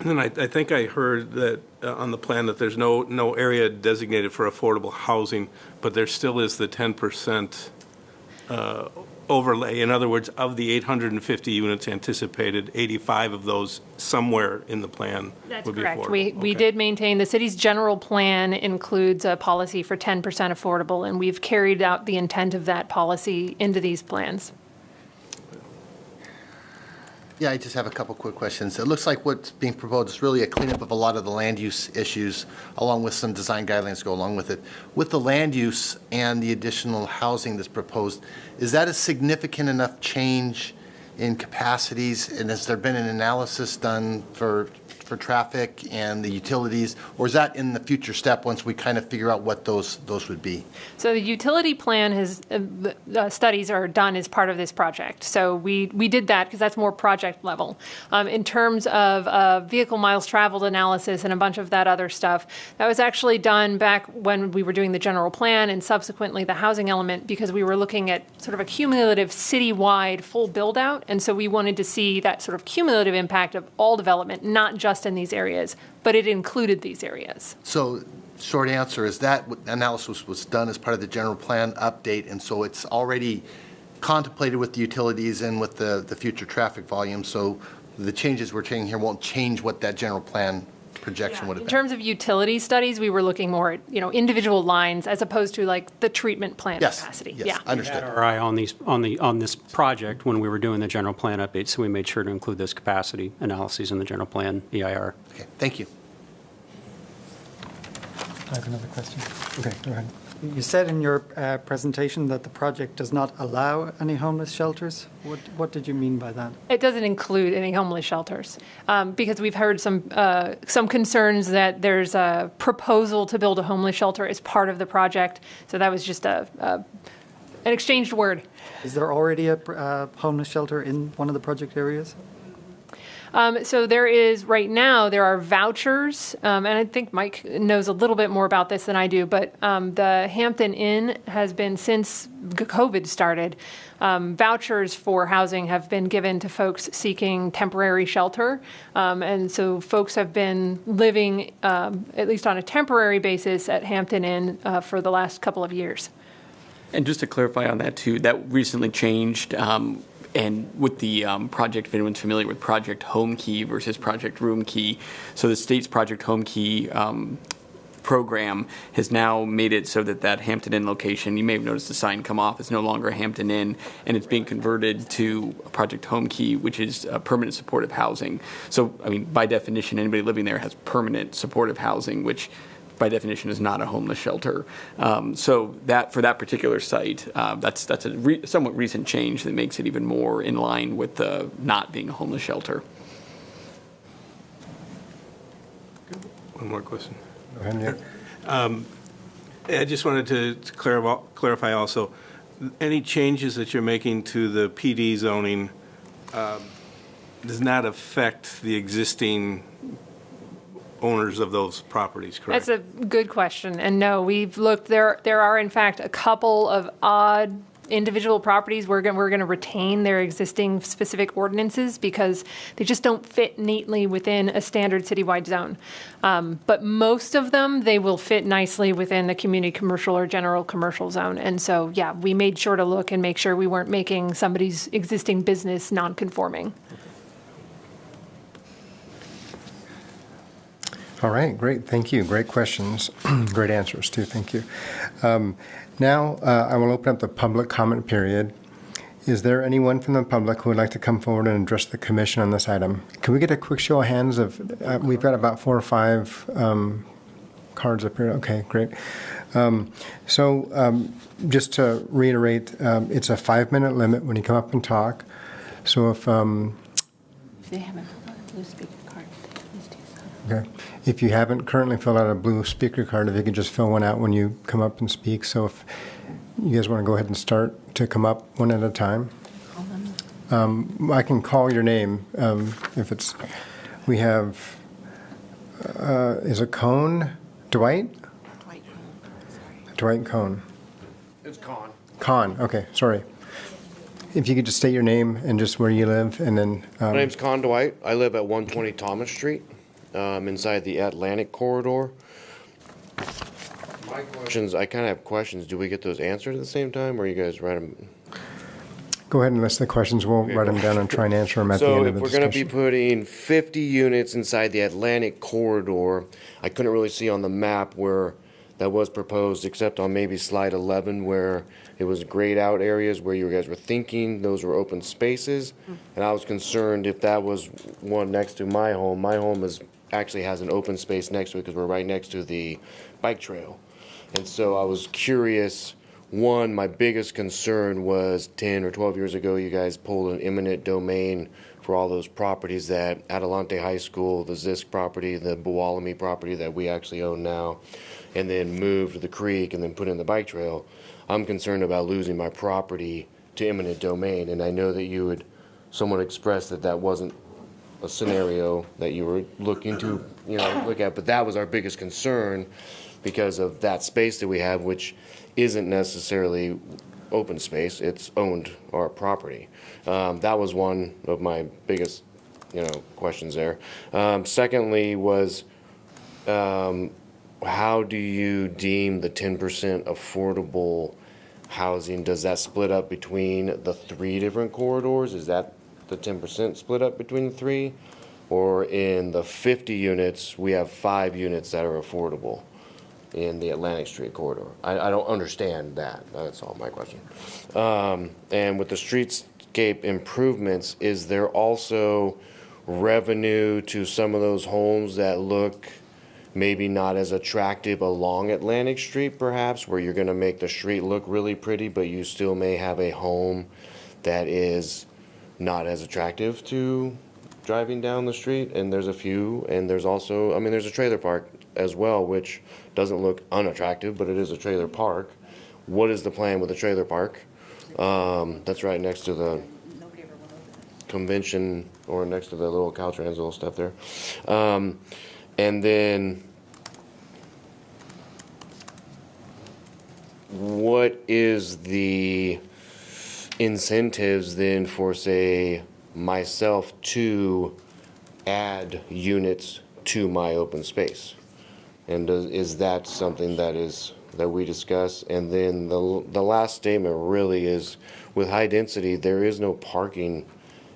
And then I think I heard that on the plan that there's no area designated for affordable housing, but there still is the 10% overlay. In other words, of the 850 units anticipated, 85 of those somewhere in the plan would be Correct. affordable. We did maintain, the city's general plan includes a policy for 10% affordable, and we've carried out the intent of that policy into these plans. Yeah, I just have a couple quick questions. It looks like what's being proposed is really a cleanup of a lot of the land use issues, along with some design guidelines to go along with it. With the land use and the additional housing that's proposed, is that a significant enough change in capacities? And has there been an analysis done for traffic and the utilities, or is that in the future step once we kind of figure out what those would be? So the utility plan has, studies are done as part of this project. So we did that because that's more project level. In terms of vehicle miles traveled analysis and a bunch of that other stuff, that was actually done back when we were doing the general plan and subsequently the housing element, because we were looking at sort of a cumulative citywide full build out. And so we wanted to see that sort of cumulative impact of all development, not just in these areas, but it included these areas. So, short answer is that analysis was done as part of the general plan update, and so it's already contemplated with the utilities and with the future traffic volume, so the changes we're taking here won't change what that general plan projection would have In been. terms of utility studies, we were looking more at, individual lines as opposed to like the treatment plant capacity. Yes, understood. Our eye on this project when we were doing the general plan update, so we made sure to include those capacity analyses in the general plan EIR. Okay, thank you. I have another question. Okay, go ahead. You said in your presentation that the project does not allow any homeless shelters. What did you mean by that? It doesn't include any homeless shelters because we've heard some concerns that there's a proposal to build a homeless shelter as part of the project. So that was just an exchanged word. Is there already a homeless shelter in one of the project areas? So there is, right now, there are vouchers, and I think Mike knows a little bit more about this than I do, but the Hampton Inn has been, since COVID started, vouchers for housing have been given to folks seeking temporary shelter. And so folks have been living, at least on a temporary basis, at Hampton Inn for the last couple of years. And just to clarify on that too, that recently changed. And with the project, if anyone's familiar with Project Home Key versus Project Room Key, so the state's Project Home Key program has now made it so that Hampton Inn location, you may have noticed the sign come off, it's no longer a Hampton Inn, and it's being converted to Project Home Key, which is permanent supportive housing. So, I mean, by definition, anybody living there has permanent supportive housing, which by definition is not a homeless shelter. So that for that particular site, that's a somewhat recent change that makes it even more in line with not being a homeless shelter. One more question. Go ahead, yeah. I just wanted to clarify also, any changes that you're making to the PD zoning does not affect the existing owners of those properties, correct? That's a good question. And no, we've looked, there are in fact a couple of odd individual properties we're going to retain their existing specific ordinances because they just don't fit neatly within a standard citywide zone. But most of them, they will fit nicely within the community commercial or general commercial zone. And so, yeah, we made sure to look and make sure we weren't making somebody's existing business non-conforming. All right, great, thank you. Great questions, great answers too, thank you. Now, I will open up the public comment period. Is there anyone from the public who would like to come forward and address the commission on this item? Can we get a quick show of hands of, we've got about 4 or 5 cards up here. Okay, great. Just to reiterate, it's a 5-minute limit when you come up and talk. So if They haven't filled out a blue speaker card. okay. If you haven't currently filled out a blue speaker card, if you could just fill one out when you come up and speak. So if you guys want to go ahead and start to come up one at a time. I can call your name if it's, we have, is it Cone? Dwight? Dwight Cone. Sorry. Dwight Cone. It's Con. Con, okay, sorry. If you could just state your name and just where you live, and then... My name's Con Dwight. I live at 120 Thomas Street, inside the Atlantic corridor. My questions, I kind of have questions. Do we get those answered at the same time, or you guys write them? Go ahead and list the questions. We'll write them down and try and answer them at the end of the discussion. So if we're going to be putting 50 units inside the Atlantic corridor, I couldn't really see on the map where that was proposed, except on maybe slide 11 where it was grayed out areas where you guys were thinking those were open spaces. And I was concerned if that was one next to my home. My home actually has an open space next to it because we're right next to the bike trail. And so I was curious. One, my biggest concern was 10 or 12 years ago, you guys pulled an eminent domain for all those properties that Adelante High School, the Zisk property, the Buwalami property that we actually own now, and then moved the creek and then put in the bike trail. I'm concerned about losing my property to eminent domain, and I know that someone expressed that that wasn't a scenario that you were looking to, look at, but that was our biggest concern because of that space that we have, which isn't necessarily open space, it's owned our property. That was one of my biggest, questions there. Secondly was, how do you deem the 10% affordable housing? Does that split up between the 3 different corridors? Is that the 10% split up between the 3? Or in the 50 units, we have 5 units that are affordable in the Atlantic Street corridor? I don't understand that. That's all my question. And with the streetscape improvements, is there also revenue to some of those homes that look maybe not as attractive along Atlantic Street, perhaps, where you're going to make the street look really pretty, but you still may have a home that is not as attractive to driving down the street? And there's a few, and there's also, there's a trailer park as well, which doesn't look unattractive, but it is a trailer park. What is the plan with the trailer park? That's right next to the... convention or next to the little Caltrans little stuff there. And then what is the incentives then for, say, myself to add units to my open space? And is that something that we discuss? And then the last statement really is, with high density, there is no parking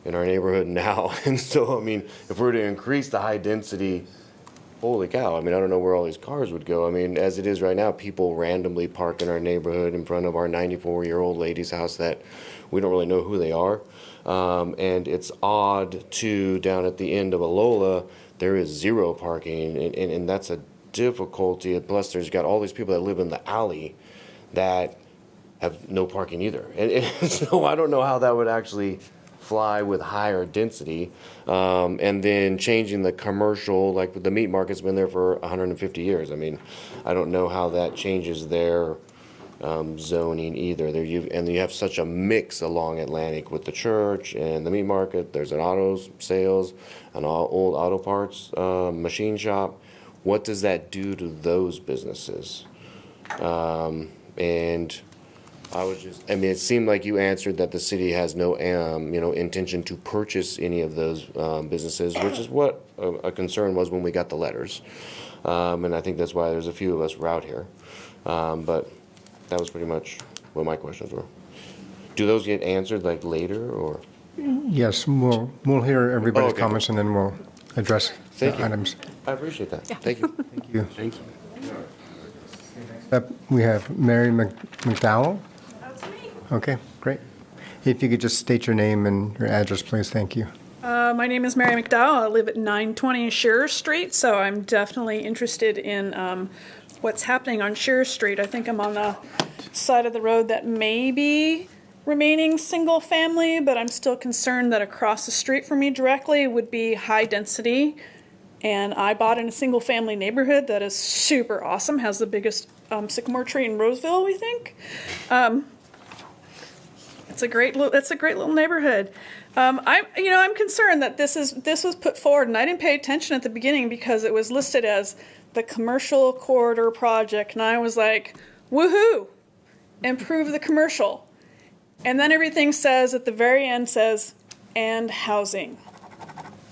in our neighborhood now. And so, I mean, if we're to increase the high density, holy cow, I mean, I don't know where all these cars would go. I mean, as it is right now, people randomly park in our neighborhood in front of our 94-year-old lady's house that we don't really know who they are. And it's odd, too, down at the end of Alola, there is zero parking, and that's a difficulty. Plus, there's got all these people that live in the alley that have no parking either. And so I don't know how that would actually fly with higher density. And then changing the commercial, like the meat market's been there for 150 years. I mean, I don't know how that changes their zoning either. And you have such a mix along Atlantic with the church and the meat market. There's an auto sales, an old auto parts machine shop. What does that do to those businesses? And I mean, it seemed like you answered that the city has no, intention to purchase any of those businesses, which is what a concern was when we got the letters. And I think that's why there's a few of us were out here. But that was pretty much what my questions were. Do those get answered like later or? Yes, we'll hear everybody's okay. comments and then we'll address Thank the you. items. I appreciate that. Thank you. Thank you. Thank you. Up, we have Mary McDowell. That's me. Okay, great. If you could just state your name and your address, please. Thank you. My name is Mary McDowell. I live at 920 Shearer Street, so I'm definitely interested in what's happening on Shearer Street. I think I'm on the side of the road that may be remaining single family, but I'm still concerned that across the street from me directly would be high density. And I bought in a single family neighborhood that is super awesome, has the biggest sycamore tree in Roseville, we think. It's a great little neighborhood. I'm concerned that this was put forward, and I didn't pay attention at the beginning because it was listed as the commercial corridor project, and I was like, woohoo, improve the commercial. And then everything says at the very end says, and housing.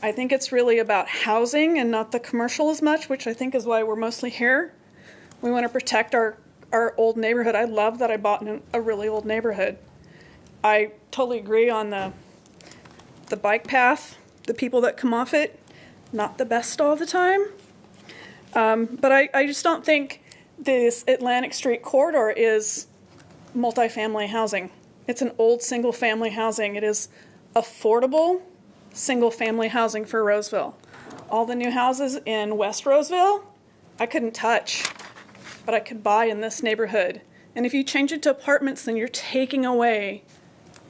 I think it's really about housing and not the commercial as much, which I think is why we're mostly here. We want to protect our old neighborhood. I love that I bought in a really old neighborhood. I totally agree on the bike path, the people that come off it, not the best all the time. But I just don't think this Atlantic Street corridor is multifamily housing. It's an old single-family housing. It is affordable single-family housing for Roseville. All the new houses in West Roseville, I couldn't touch, but I could buy in this neighborhood. And if you change it to apartments, then you're taking away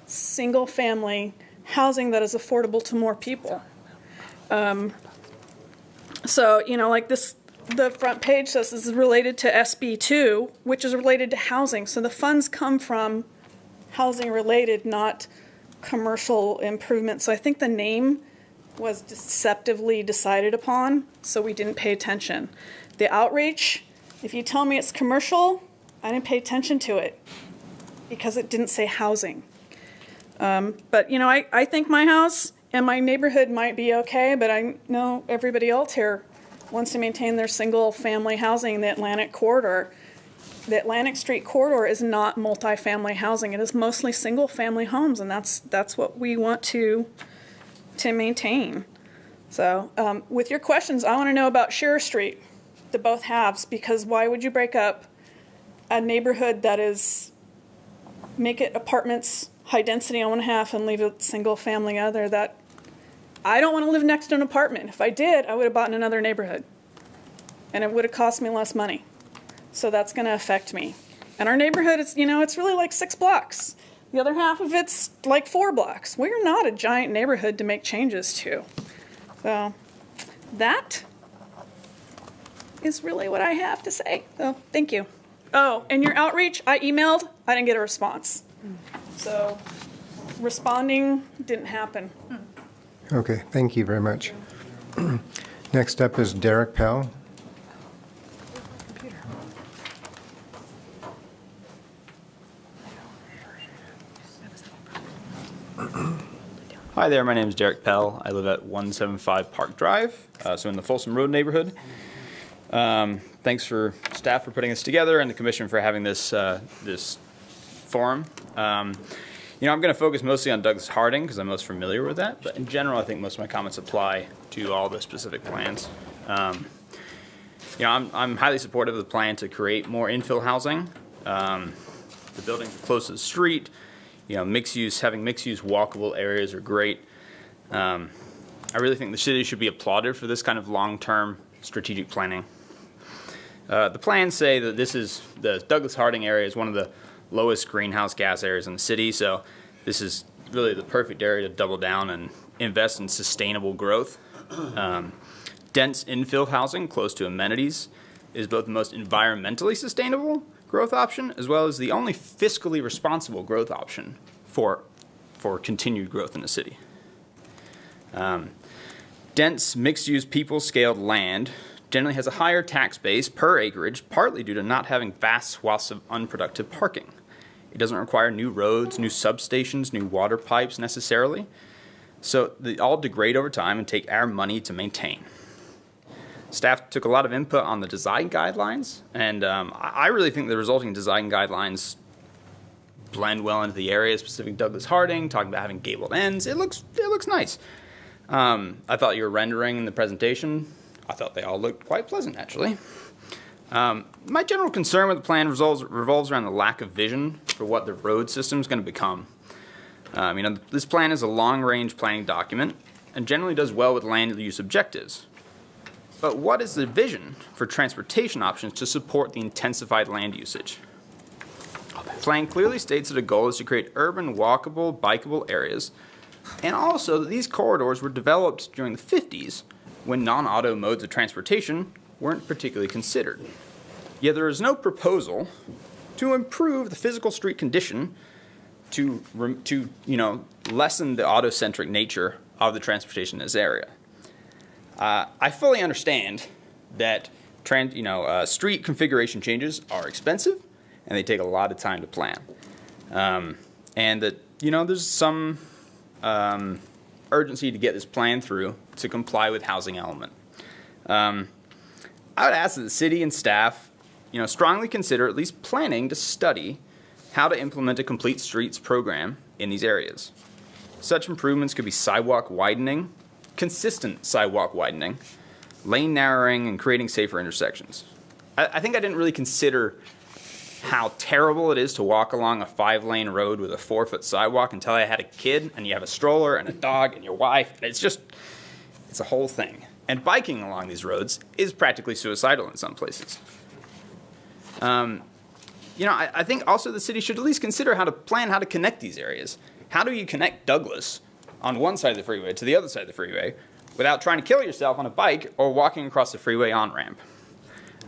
single-family housing that is affordable to more people. So, like this, the front page says this is related to SB2, which is related to housing. So the funds come from housing related, not commercial improvements. So I think the name was deceptively decided upon, so we didn't pay attention. The outreach, if you tell me it's commercial, I didn't pay attention to it because it didn't say housing. But, I think my house and my neighborhood might be okay, but I know everybody else here wants to maintain their single-family housing in the Atlantic corridor. The Atlantic Street corridor is not multifamily housing. It is mostly single-family homes, and that's what we want to maintain. So with your questions, I want to know about Shearer Street, the both halves, because why would you break up a neighborhood that is, make it apartments, high density on one half, and leave it single-family other? That I don't want to live next to an apartment. If I did, I would have bought in another neighborhood, and it would have cost me less money. So that's going to affect me. And our neighborhood is, it's really like 6 blocks. The other half of it's like 4 blocks. We're not a giant neighborhood to make changes to. So that is really what I have to say. So thank you. Oh, and your outreach, I emailed. I didn't get a response. So responding didn't happen. Okay, thank you very much. Next up is Derek Pell. Hi there, my name is Derek Pell. I live at 175 Park Drive, so in the Folsom Road neighborhood. Thanks for staff for putting this together and the commission for having this this forum. I'm going to focus mostly on Douglas Harding because I'm most familiar with that, but in general, I think most of my comments apply to all the specific plans. I'm highly supportive of the plan to create more infill housing. The buildings are close to the street. Mixed use, having mixed use walkable areas are great. I really think the city should be applauded for this kind of long-term strategic planning. The plans say that the Douglas Harding area is one of the lowest greenhouse gas areas in the city, so this is really the perfect area to double down and invest in sustainable growth. Dense infill housing close to amenities is both the most environmentally sustainable growth option as well as the only fiscally responsible growth option for continued growth in the city. Dense mixed-use people-scaled land generally has a higher tax base per acreage, partly due to not having vast swaths of unproductive parking. It doesn't require new roads, new substations, new water pipes necessarily, so they all degrade over time and take our money to maintain. Staff took a lot of input on the design guidelines, and I really think the resulting design guidelines blend well into the area, specific Douglas Harding, talking about having gabled ends. It looks nice. I thought your rendering in the presentation, I thought they all looked quite pleasant, actually. My general concern with the plan revolves around the lack of vision for what the road system is going to become. This plan is a long-range planning document and generally does well with land use objectives. But what is the vision for transportation options to support the intensified land usage? The plan clearly states that a goal is to create urban, walkable, bikeable areas, and also that these corridors were developed during the 50s when non-auto modes of transportation weren't particularly considered. Yet there is no proposal to improve the physical street condition to lessen the auto-centric nature of the transportation in this area. I fully understand that street configuration changes are expensive and they take a lot of time to plan, and that there's some urgency to get this plan through to comply with housing element. I would ask that the city and staff strongly consider at least planning to study how to implement a complete streets program in these areas. Such improvements could be sidewalk widening, consistent sidewalk widening, lane narrowing, and creating safer intersections. I think I didn't really consider how terrible it is to walk along a 5-lane road with a 4-foot sidewalk until I had a kid, and you have a stroller and a dog and your wife. It's a whole thing. And biking along these roads is practically suicidal in some places. I think also the city should at least consider how to connect these areas. How do you connect Douglas on one side of the freeway to the other side of the freeway without trying to kill yourself on a bike or walking across the freeway on-ramp?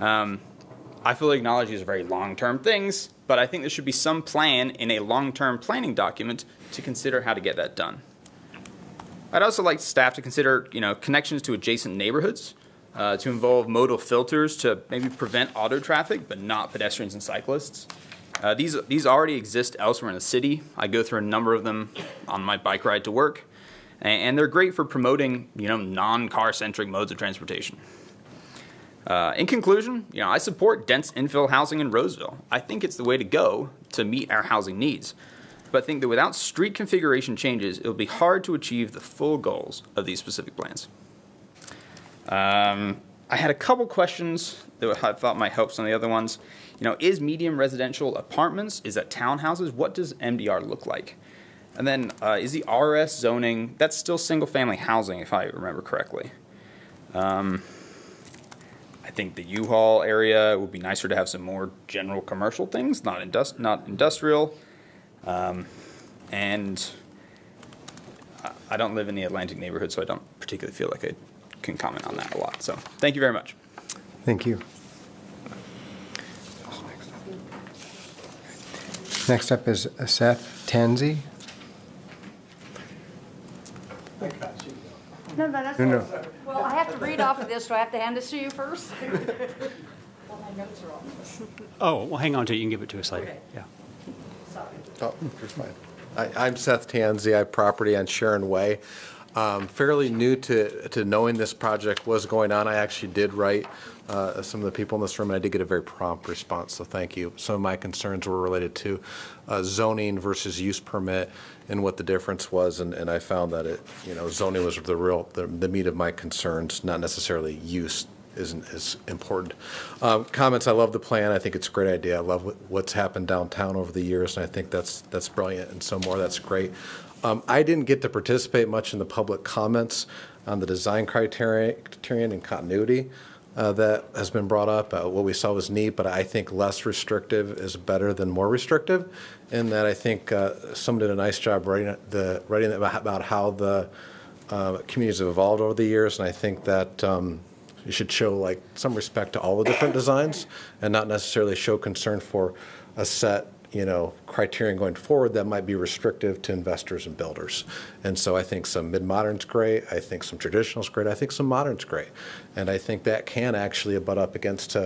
I fully acknowledge these are very long-term things, but I think there should be some plan in a long-term planning document to consider how to get that done. I'd also like staff to consider, connections to adjacent neighborhoods, to involve modal filters to maybe prevent auto traffic, but not pedestrians and cyclists. These already exist elsewhere in the city. I go through a number of them on my bike ride to work, and they're great for promoting, non-car-centric modes of transportation. In conclusion, I support dense infill housing in Roseville. I think it's the way to go to meet our housing needs, but I think that without street configuration changes, it will be hard to achieve the full goals of these specific plans. I had a couple questions that I thought might help some of the other ones. Is medium residential apartments? Is that townhouses? What does MDR look like? And then is the RS zoning, that's still single-family housing, if I remember correctly. I think the U-Haul area would be nicer to have some more general commercial things, not industrial. And I don't live in the Atlantic neighborhood, so I don't particularly feel like I can comment on that a lot. So thank you very much. Thank you. Next up is Seth Tanzi. No, that's No, no. Well, I have to read off of this. Do I have to hand this to you first? Well, my notes are on this. Oh, well, hang on to it. You can give it to us later. Okay. Yeah. Sorry. Oh, you're fine. I'm Seth Tansey. I have property on Sharon Way. Fairly new to knowing this project was going on. I actually did write some of the people in this room, and I did get a very prompt response, so thank you. Some of my concerns were related to zoning versus use permit and what the difference was, and I found that zoning was the meat of my concerns, not necessarily use isn't as important. Comments, I love the plan. I think it's a great idea. I love what's happened downtown over the years, and I think that's brilliant, and so more, that's great. I didn't get to participate much in the public comments on the design criterion and continuity that has been brought up. What we saw was neat, but I think less restrictive is better than more restrictive, in that I think someone did a nice job writing about how the communities have evolved over the years, and I think that you should show some respect to all the different designs and not necessarily show concern for a set criterion going forward that might be restrictive to investors and builders. And so I think some mid-modern's great. I think some traditional's great. I think some modern's great. And I think that can actually butt up against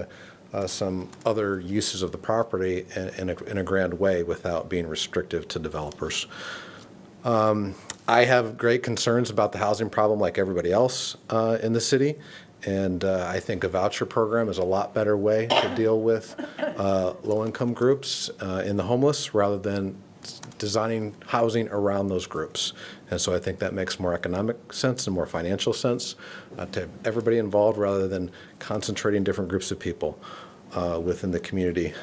some other uses of the property in a grand way without being restrictive to developers. I have great concerns about the housing problem like everybody else in the city. And I think a voucher program is a lot better way to deal with low-income groups in the homeless rather than designing housing around those groups. And so I think that makes more economic sense and more financial sense to have everybody involved rather than concentrating different groups of people within the community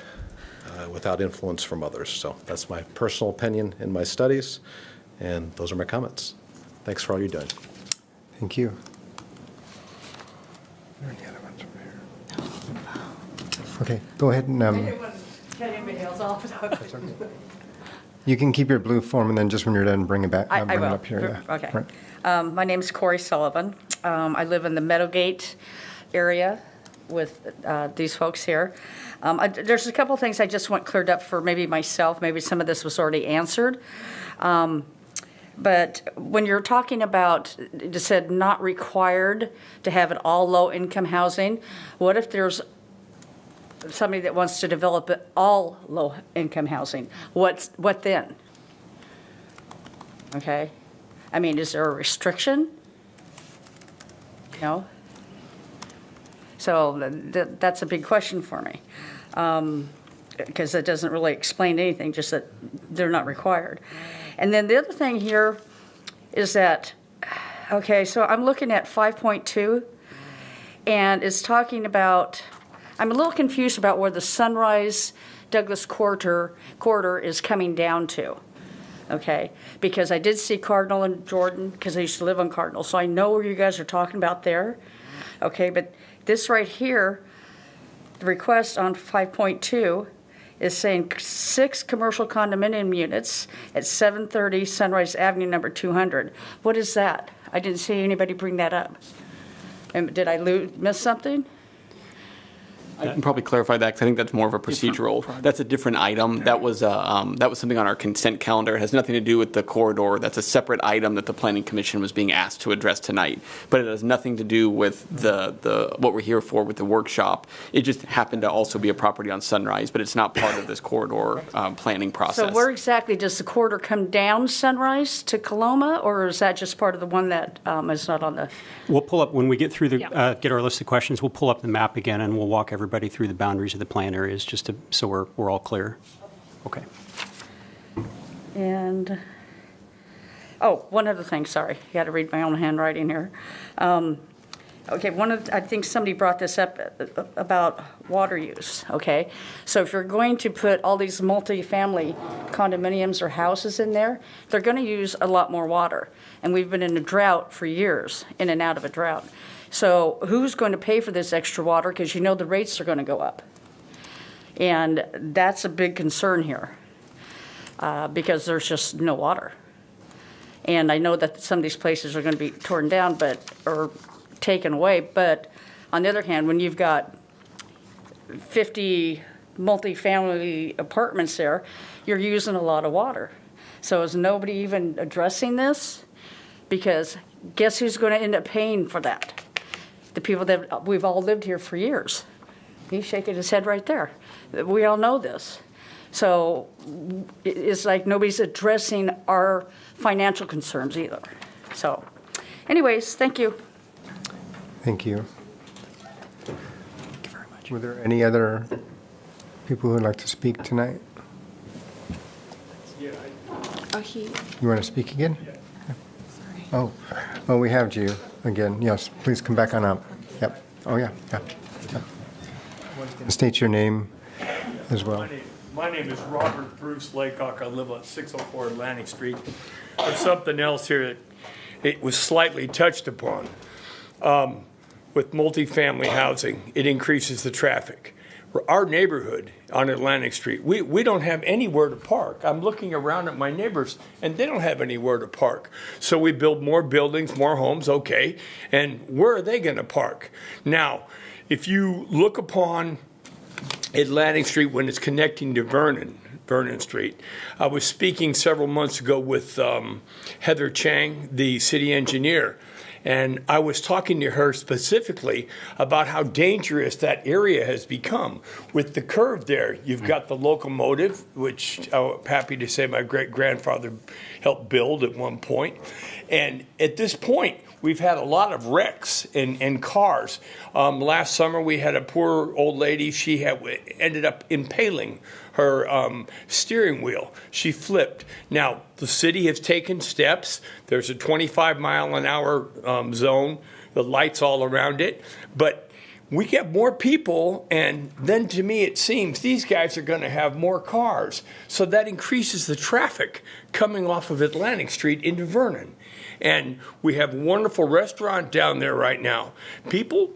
without influence from others. So that's my personal opinion in my studies, and those are my comments. Thanks for all you're doing. Thank you. Okay, go ahead and Cut anybody else off. you can keep your blue form, and then just when you're done, bring it back. I bring will. it up here. Yeah. Okay. Right. My name's Corey Sullivan. I live in the Meadowgate area with these folks here. There's a couple things I just want cleared up for maybe myself. Maybe some of this was already answered. But when you're talking about, you said not required to have it all low-income housing, what if there's somebody that wants to develop it all low-income housing? What then? Okay. I mean, is there a restriction? No? So that's a big question for me, because it doesn't really explain anything, just that they're not required. And then the other thing here is that, okay, so I'm looking at 5.2, and it's talking about, I'm a little confused about where the Sunrise Douglas corridor is coming down to, okay? Because I did see Cardinal and Jordan, because I used to live on Cardinal, so I know where you guys are talking about there, okay? But this right here, the request on 5.2, is saying 6 commercial condominium units at 730 Sunrise Avenue, number 200. What is that? I didn't see anybody bring that up. And did I miss something? I can probably clarify that because I think that's more of a procedural. That's a different item. That was something on our consent calendar. It has nothing to do with the corridor. That's a separate item that the Planning Commission was being asked to address tonight. But it has nothing to do with the what we're here for with the workshop. It just happened to also be a property on Sunrise, but it's not part of this corridor planning process. So where exactly does the corridor come down Sunrise to Coloma, or is that just part of the one that is not on the? We'll pull up when we get through get our list of questions. We'll pull up the map again and we'll walk everybody through the boundaries of the plan areas just so we're all clear. Okay. And one other thing. Sorry, I got to read my own handwriting here. Okay, I think somebody brought this up about water use. Okay, so if you're going to put all these multi-family condominiums or houses in there, they're going to use a lot more water. And we've been in a drought for years, in and out of a drought. So who's going to pay for this extra water? Because you know the rates are going to go up. And that's a big concern here because there's just no water. And I know that some of these places are going to be torn down or taken away. But on the other hand, when you've got 50 multifamily apartments there, you're using a lot of water. So is nobody even addressing this? Because guess who's going to end up paying for that? The people that we've all lived here for years. He's shaking his head right there. We all know this. So it's like nobody's addressing our financial concerns either. So anyways, thank you. Thank you. Were there any other people who would like to speak tonight? Oh, he, You want to speak again? Oh, we have you again. Yes, please come back on up. Yep. Oh, yeah. State your name as well. My name is Robert Bruce Laycock. I live on 604 Atlantic Street. There's something else here that it was slightly touched upon. With multifamily housing, it increases the traffic. Our neighborhood on Atlantic Street, we don't have anywhere to park. I'm looking around at my neighbors, and they don't have anywhere to park. So we build more buildings, more homes, okay, and where are they going to park? Now, if you look upon Atlantic Street when it's connecting to Vernon Street. I was speaking several months ago with Heather Chang, the city engineer, and I was talking to her specifically about how dangerous that area has become. With the curve there, you've got the locomotive, which I'm happy to say my great-grandfather helped build at one point. And at this point, we've had a lot of wrecks in cars. Last summer, we had a poor old lady. She ended up impaling her steering wheel. She flipped. Now, the city has taken steps. There's a 25-mile-an-hour zone, the lights all around it. But we get more people, and then to me it seems these guys are going to have more cars. So that increases the traffic coming off of Atlantic Street into Vernon. And we have a wonderful restaurant down there right now. People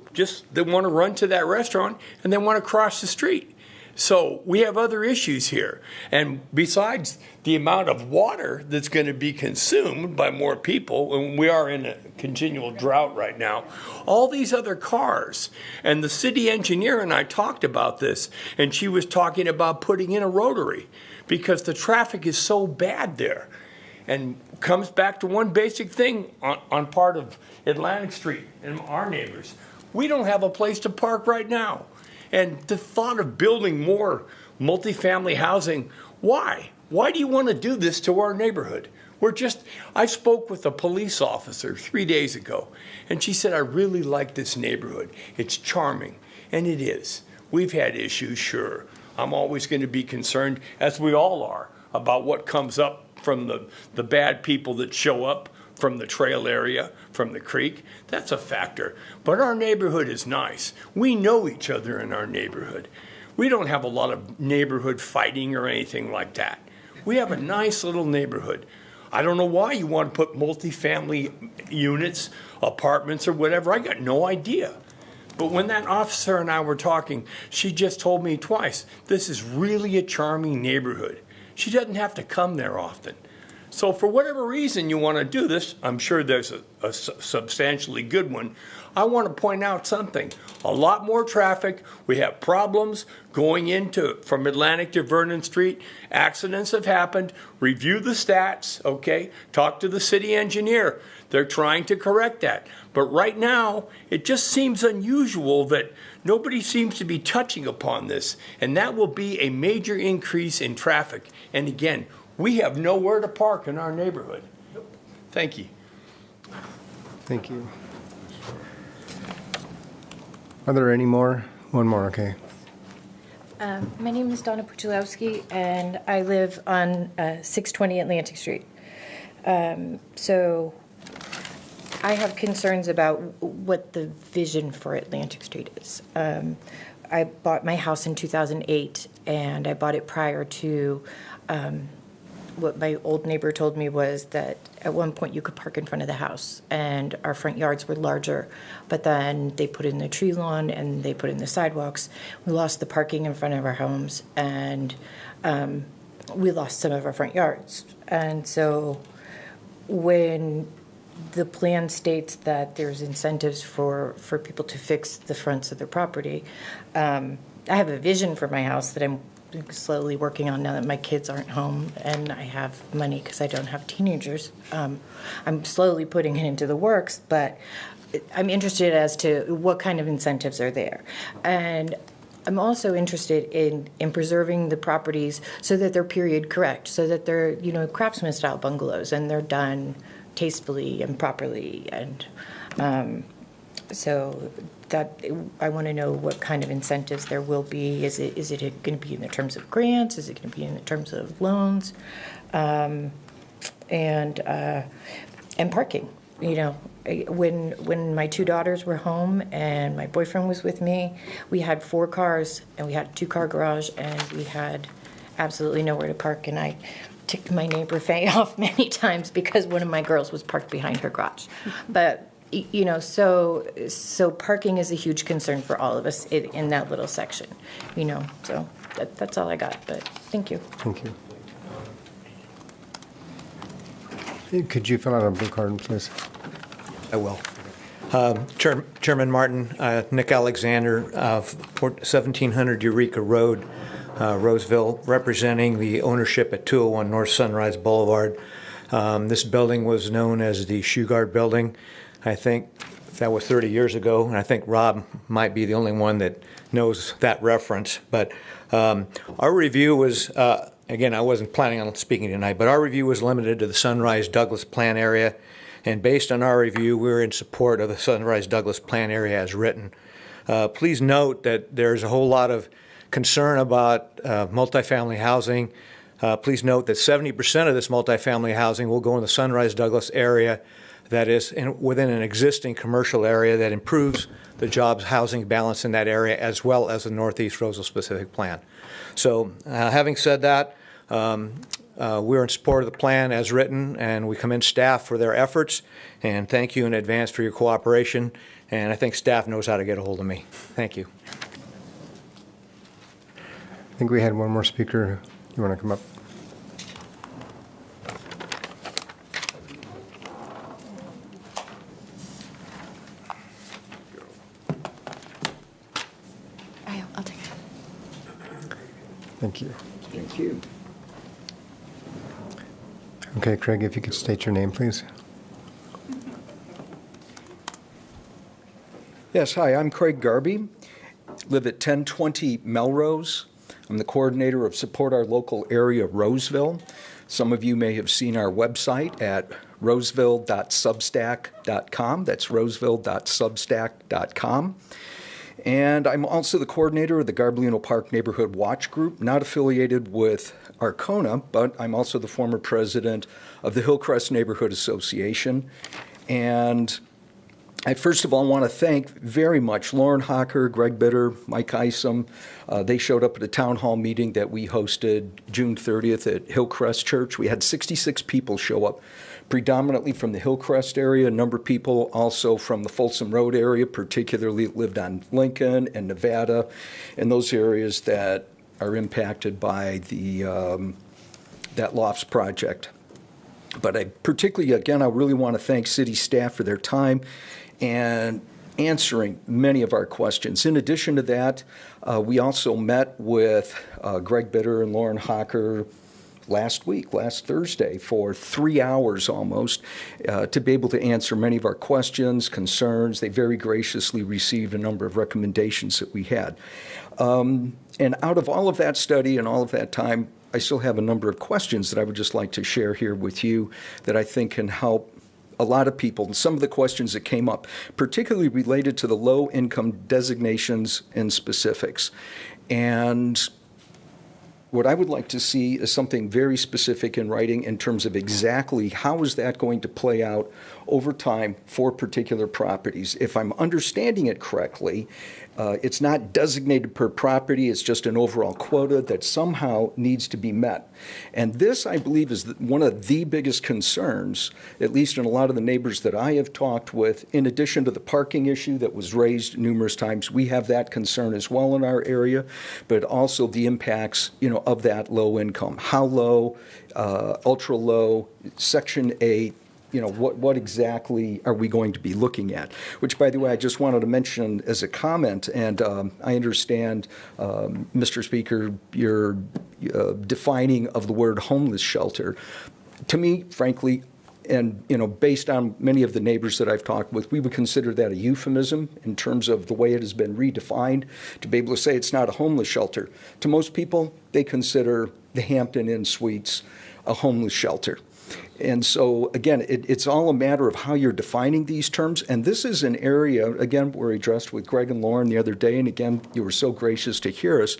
they want to run to that restaurant and they want to cross the street. So we have other issues here. And besides the amount of water that's going to be consumed by more people, and we are in a continual drought right now, all these other cars. And the city engineer and I talked about this, and she was talking about putting in a rotary because the traffic is so bad there. And comes back to one basic thing on part of Atlantic Street and our neighbors. We don't have a place to park right now. And the thought of building more multifamily housing, why? Why do you want to do this to our neighborhood? I spoke with a police officer 3 days ago, and she said, I really like this neighborhood. It's charming, and it is. We've had issues, sure. I'm always going to be concerned, as we all are, about what comes up from the bad people that show up from the trail area, from the creek. That's a factor. But our neighborhood is nice. We know each other in our neighborhood. We don't have a lot of neighborhood fighting or anything like that. We have a nice little neighborhood. I don't know why you want to put multifamily units, apartments, or whatever. I got no idea. But when that officer and I were talking, she just told me twice, this is really a charming neighborhood. She doesn't have to come there often. So for whatever reason you want to do this, I'm sure there's a substantially good one. I want to point out something. A lot more traffic. We have problems going from Atlantic to Vernon Street. Accidents have happened. Review the stats, okay? Talk to the city engineer. They're trying to correct that. But right now, it just seems unusual that nobody seems to be touching upon this. And that will be a major increase in traffic. And again, we have nowhere to park in our neighborhood. Thank you. Thank you. Are there any more? One more, okay. My name is Donna Puchilowski, and I live on 620 Atlantic Street. So I have concerns about what the vision for Atlantic Street is. I bought my house in 2008, and I bought it prior to what my old neighbor told me was that at one point you could park in front of the house, and our front yards were larger, but then they put in the tree lawn and they put in the sidewalks. We lost the parking in front of our homes, and we lost some of our front yards. And so when the plan states that there's incentives for people to fix the fronts of their property, I have a vision for my house that I'm slowly working on now that my kids aren't home and I have money because I don't have teenagers. I'm slowly putting it into the works, but I'm interested as to what kind of incentives are there. And I'm also interested in preserving the properties so that they're period correct, so that they're, craftsman style bungalows and they're done tastefully and properly. And so that I want to know what kind of incentives there will be. Is it going to be in the terms of grants? Is it going to be in the terms of loans? And parking. When my two daughters were home and my boyfriend was with me, we had 4 cars and we had a 2-car garage and we had absolutely nowhere to park. And I ticked my neighbor Faye off many times because one of my girls was parked behind her garage. But so parking is a huge concern for all of us in that little section. So that's all I got. But thank you. Thank you. Could you fill out a blue card, please? I will. Chairman Martin, Nick Alexander of 1700 Eureka Road, Roseville, representing the ownership at 201 North Sunrise Boulevard. This building was known as the Shoe Guard Building. I think that was 30 years ago, and I think Rob might be the only one that knows that reference. But our review was, again, I wasn't planning on speaking tonight, but our review was limited to the Sunrise Douglas Plan area. And based on our review, we're in support of the Sunrise Douglas Plan area as written. Please note that there's a whole lot of concern about multifamily housing. Please note that 70% of this multifamily housing will go in the Sunrise Douglas area that is within an existing commercial area that improves the jobs housing balance in that area as well as the Northeast Roseville specific plan. So having said that, we're in support of the plan as written, and we commend staff for their efforts, and thank you in advance for your cooperation, and I think staff knows how to get a hold of me. Thank you. I think we had one more speaker. You want to come up? I'll take it. Thank you. Thank you. Okay, Craig, if you could state your name, please. Yes, hi, I'm Craig Garby, live at 1020 Melrose. I'm the coordinator of Support Our Local Area Roseville. Some of you may have seen our website at roseville.substack.com. That's roseville.substack.com. And I'm also the coordinator of the Garbalino Park Neighborhood Watch Group, not affiliated with Arcona, but I'm also the former president of the Hillcrest Neighborhood Association. And I first of all want to thank very much Lauren Hocker, Greg Bitter, Mike Isom. They showed up at a town hall meeting that we hosted June 30th at Hillcrest Church. We had 66 people show up, predominantly from the Hillcrest area, a number of people also from the Folsom Road area, particularly lived on Lincoln and Nevada, and those areas that are impacted by the that lofts project. But I particularly, again, I really want to thank city staff for their time and answering many of our questions. In addition to that, we also met with Greg Bitter and Lauren Hocker last Thursday, for 3 hours almost, to be able to answer many of our questions, concerns. They very graciously received a number of recommendations that we had. And out of all of that study and all of that time, I still have a number of questions that I would just like to share here with you that I think can help a lot of people. And some of the questions that came up, particularly related to the low-income designations and specifics. And what I would like to see is something very specific in writing in terms of exactly how is that going to play out over time for particular properties. If I'm understanding it correctly, it's not designated per property, it's just an overall quota that somehow needs to be met. And this, I believe, is one of the biggest concerns, at least in a lot of the neighbors that I have talked with, in addition to the parking issue that was raised numerous times. We have that concern as well in our area, but also the impacts, of that low income. How low, ultra low, Section 8, what exactly are we going to be looking at? Which, by the way, I just wanted to mention as a comment, and I understand, Mr. Speaker, your defining of the word homeless shelter. To me, frankly, and based on many of the neighbors that I've talked with, we would consider that a euphemism in terms of the way it has been redefined. To be able to say it's not a homeless shelter, to most people, they consider the Hampton Inn Suites a homeless shelter. And so, again, it's all a matter of how you're defining these terms. And this is an area, again, we addressed with Greg and Lauren the other day, and again, you were so gracious to hear us,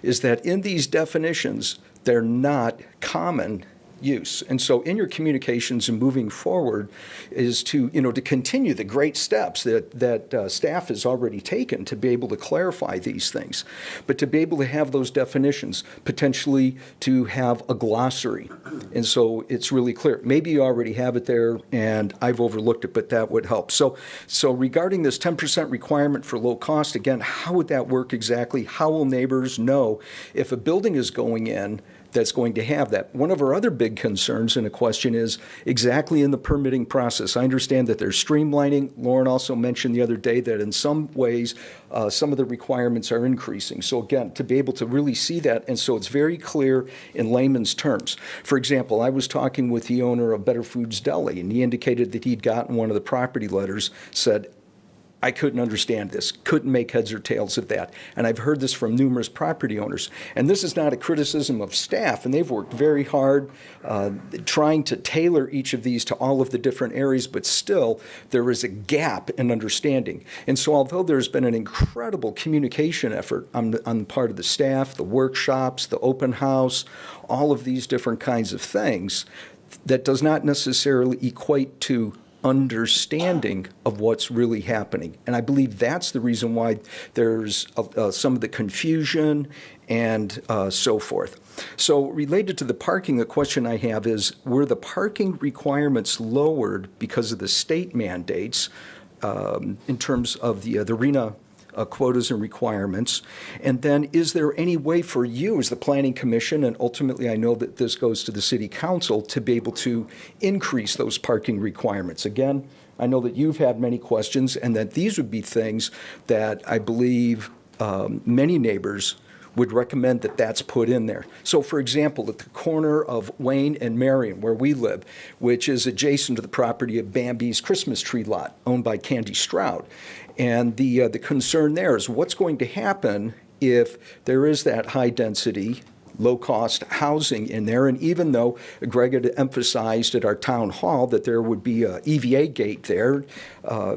is that in these definitions, they're not common use. And so in your communications and moving forward is to, to continue the great steps that staff has already taken to be able to clarify these things, but to be able to have those definitions, potentially to have a glossary. And so it's really clear. Maybe you already have it there and I've overlooked it, but that would help. So regarding this 10% requirement for low cost, again, how would that work exactly? How will neighbors know if a building is going in that's going to have that? One of our other big concerns and a question is exactly in the permitting process. I understand that there's streamlining. Lauren also mentioned the other day that in some ways, some of the requirements are increasing. So again, to be able to really see that, and so it's very clear in layman's terms. For example, I was talking with the owner of Better Foods Deli, and he indicated that he'd gotten one of the property letters, said, I couldn't understand this, couldn't make heads or tails of that. And I've heard this from numerous property owners. And this is not a criticism of staff, and they've worked very hard trying to tailor each of these to all of the different areas, but still there is a gap in understanding. And so although there's been an incredible communication effort on the part of the staff, the workshops, the open house, all of these different kinds of things, that does not necessarily equate to understanding of what's really happening. And I believe that's the reason why there's some of the confusion and so forth. So related to the parking, the question I have is, were the parking requirements lowered because of the state mandates in terms of the RENA quotas and requirements? And then is there any way for you as the Planning Commission, and ultimately I know that this goes to the City Council, to be able to increase those parking requirements? Again, I know that you've had many questions, and that these would be things that I believe many neighbors would recommend that that's put in there. So for example, at the corner of Wayne and Marion, where we live, which is adjacent to the property of Bambi's Christmas tree lot owned by Candy Stroud. And the concern there is what's going to happen if there is that high density, low-cost housing in there. And even though Greg had emphasized at our town hall that there would be a EVA gate there,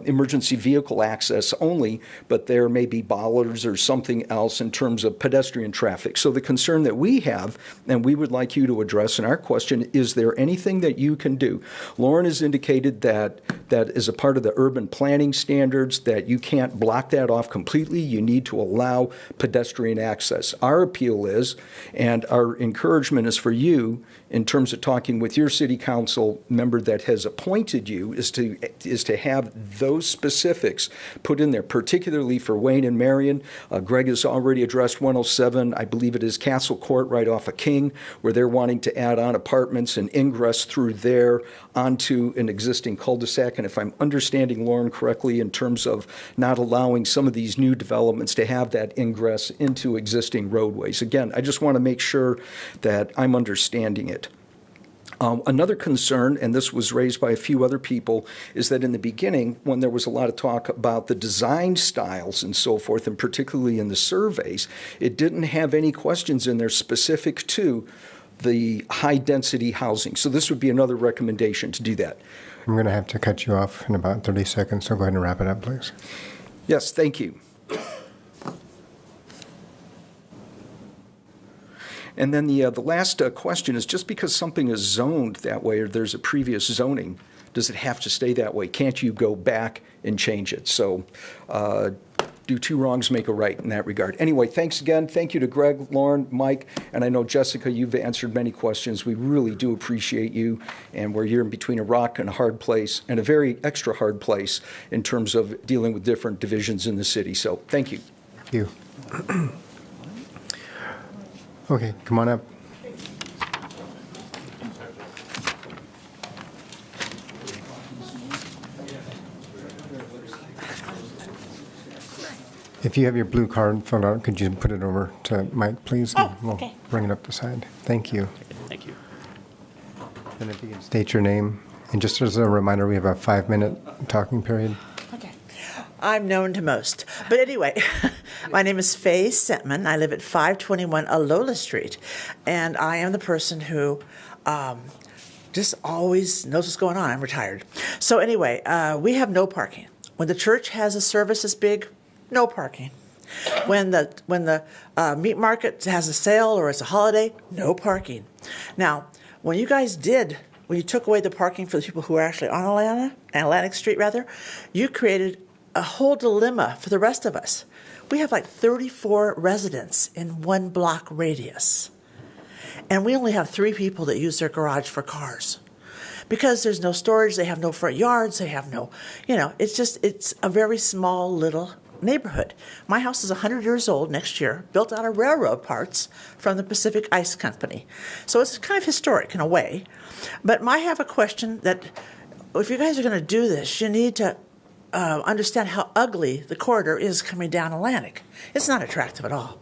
emergency vehicle access only, but there may be bollards or something else in terms of pedestrian traffic. So the concern that we have, and we would like you to address in our question, is there anything that you can do? Lauren has indicated that as a part of the urban planning standards, that you can't block that off completely. You need to allow pedestrian access. Our appeal is, and our encouragement is for you, in terms of talking with your city council member that has appointed you, is to have those specifics put in there, particularly for Wayne and Marion. Greg has already addressed 107. I believe it is Castle Court right off of King, where they're wanting to add on apartments and ingress through there onto an existing cul-de-sac. And if I'm understanding Lauren correctly, in terms of not allowing some of these new developments to have that ingress into existing roadways. Again, I just want to make sure that I'm understanding it. Another concern, and this was raised by a few other people, is that in the beginning, when there was a lot of talk about the design styles and so forth, and particularly in the surveys, it didn't have any questions in there specific to the high-density housing. So this would be another recommendation to do that. I'm going to have to cut you off in about 30 seconds, so go ahead and wrap it up, please. Yes, thank you. And then the last question is, just because something is zoned that way or there's a previous zoning, does it have to stay that way? Can't you go back and change it? So do two wrongs make a right in that regard. Anyway, thanks again. Thank you to Greg, Lauren, Mike, and I know, Jessica, you've answered many questions. We really do appreciate you, and we're here in between a rock and a hard place, and a very extra hard place in terms of dealing with different divisions in the city. So thank you. Thank you. Okay, come on up. If you have your blue card filled out, could you put it over to Mike, please? Oh, We'll okay. bring it up the side. Thank you. Thank you. And if you can state your name, and just as a reminder, we have a 5-minute talking period. Okay. I'm known to most. But anyway, my name is Faye Sentman. I live at 521 Alola Street. And I am the person who just always knows what's going on. I'm retired. So anyway, we have no parking. When the church has a service this big, no parking. When the meat market has a sale or it's a holiday, no parking. Now, when you took away the parking for the people who are actually on Atlantic Street, you created a whole dilemma for the rest of us. We have like 34 residents in 1 block radius. And we only have 3 people that use their garage for cars. Because there's no storage, they have no front yards, they have no, it's a very small little neighborhood. My house is 100 years old next year, built out of railroad parts from the Pacific Ice Company. So it's kind of historic in a way. But I have a question that if you guys are going to do this, you need to understand how ugly the corridor is coming down Atlantic. It's not attractive at all.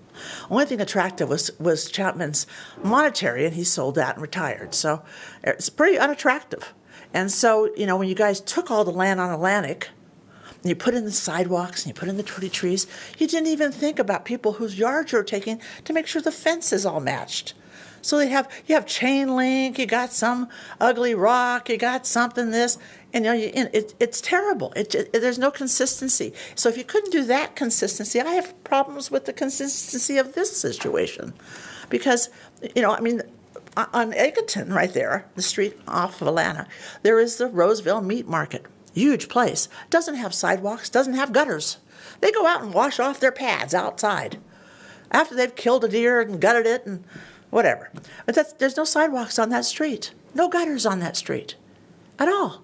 Only thing attractive was Chapman's monetary, and he sold that and retired. So it's pretty unattractive. And so, when you guys took all the land on Atlantic, and you put in the sidewalks, and you put in the pretty trees, you didn't even think about people whose yards you're taking to make sure the fence is all matched. So you have chain link, you got some ugly rock, you got something this, and it's terrible. There's no consistency. So if you couldn't do that consistency, I have problems with the consistency of this situation, because on Egerton right there, the street off of Atlanta, there is the Roseville Meat Market, huge place. Doesn't have sidewalks, doesn't have gutters. They go out and wash off their pads outside after they've killed a deer and gutted it and whatever. But there's no sidewalks on that street, no gutters on that street at all.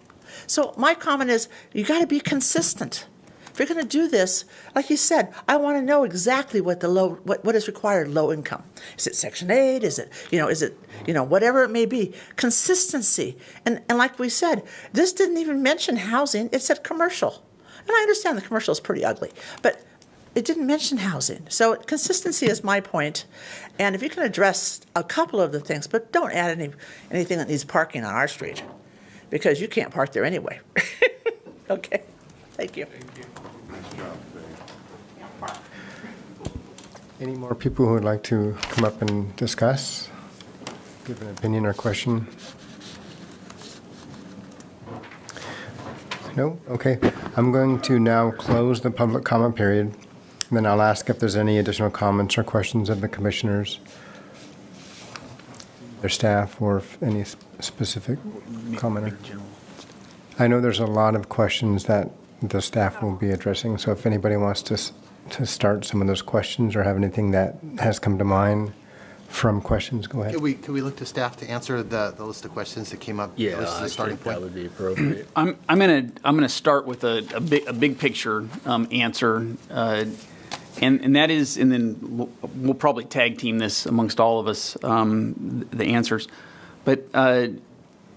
So my comment is, you got to be consistent. If you're going to do this, like you said, I want to know exactly what is required low income. Is it Section 8? Is it whatever it may be. Consistency. And like we said, this didn't even mention housing. It said commercial. And I understand the commercial is pretty ugly, but it didn't mention housing. So consistency is my point. And if you can address a couple of the things, but don't add anything that needs parking on our street, because you can't park there anyway. Okay. Thank you. Thank you. Nice job, Any more people who would like to come up and discuss, give an opinion or question? No? Okay. I'm going to now close the public comment period. And then I'll ask if there's any additional comments or questions of the commissioners, their staff, or if any specific commenter. I know there's a lot of questions that the staff will be addressing, so if anybody wants to start some of those questions or have anything that has come to mind from questions, go ahead. Could we look to staff to answer the list of questions that came up? Yeah, This is a starting point. that would be appropriate. I'm gonna start with a big picture answer, and that is, and then we'll probably tag team this amongst all of us, the answers, but.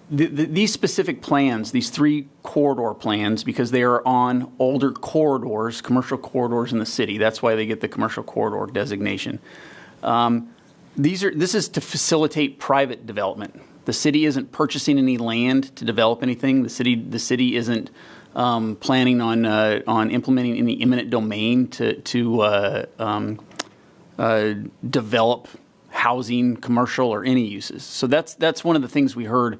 These specific plans, these 3 corridor plans, because they are on older corridors, commercial corridors in the city. That's why they get the commercial corridor designation. This is to facilitate private development. The city isn't purchasing any land to develop anything. The city isn't planning on implementing any eminent domain to develop housing, commercial, or any uses. So that's one of the things we heard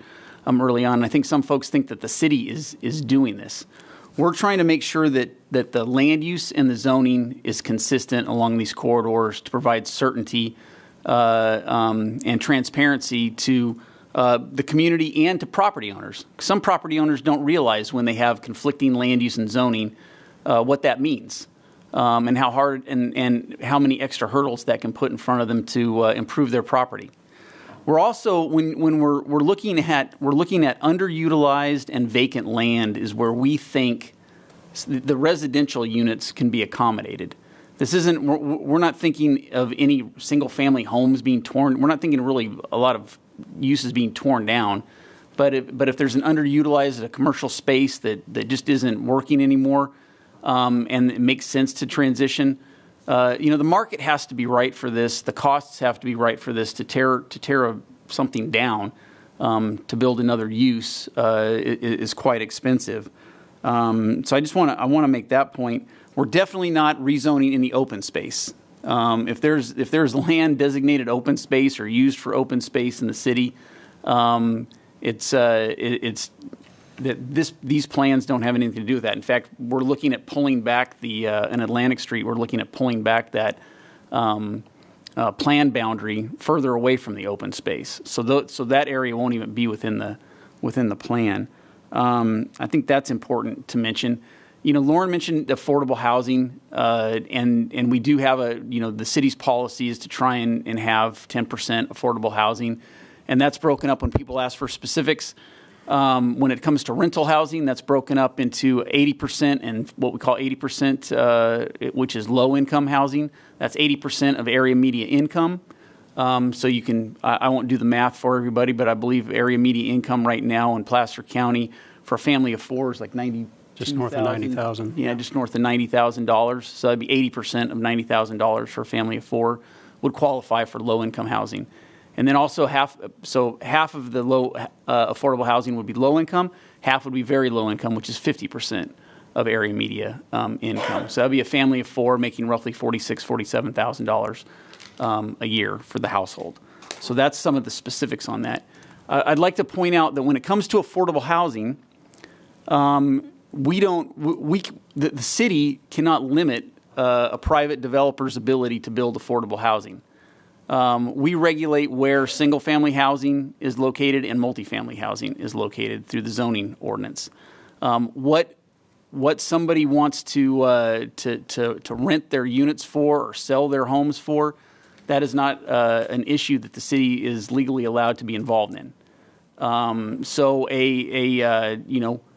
early on. I think some folks think that the city is doing this. We're trying to make sure that the land use and the zoning is consistent along these corridors to provide certainty and transparency to the community and to property owners. Some property owners don't realize when they have conflicting land use and zoning what that means, and how hard and how many extra hurdles that can put in front of them to improve their property. We're also, when we're looking at underutilized and vacant land is where we think the residential units can be accommodated. This isn't, we're not thinking of any single family homes being torn. We're not thinking really a lot of uses being torn down. But if there's an underutilized a commercial space that just isn't working anymore, and it makes sense to transition, The market has to be right for this. The costs have to be right for this. To tear something down to build another use is quite expensive. So I just want to make that point. We're definitely not rezoning any open space. If there's land designated open space or used for open space in the city, these plans don't have anything to do with that. In fact, we're looking at pulling back in Atlantic Street. We're looking at pulling back that plan boundary further away from the open space. So that area won't even be within the plan. I think that's important to mention. Lauren mentioned affordable housing, and we do have the city's policy is to try and have 10% affordable housing, and that's broken up when people ask for specifics. When it comes to rental housing, that's broken up into 80% and what we call 80%, which is low-income housing. That's 80% of area media income. So you can, I won't do the math for everybody, but I believe area media income right now in Placer County for a family of four is like just north of $90,000. Yeah, just north of $90,000. So that'd be 80% of $90,000 for a family of four would qualify for low-income housing. And then also half of the low affordable housing would be low income, half would be very low income, which is 50% of area media income. So that'd be a family of four making roughly $46,000, $47,000 a year for the household. So that's some of the specifics on that. I'd like to point out that when it comes to affordable housing, the city cannot limit a private developer's ability to build affordable housing. We regulate where single-family housing is located and multifamily housing is located through the zoning ordinance. What somebody wants to rent their units for or sell their homes for, that is not an issue that the city is legally allowed to be involved in.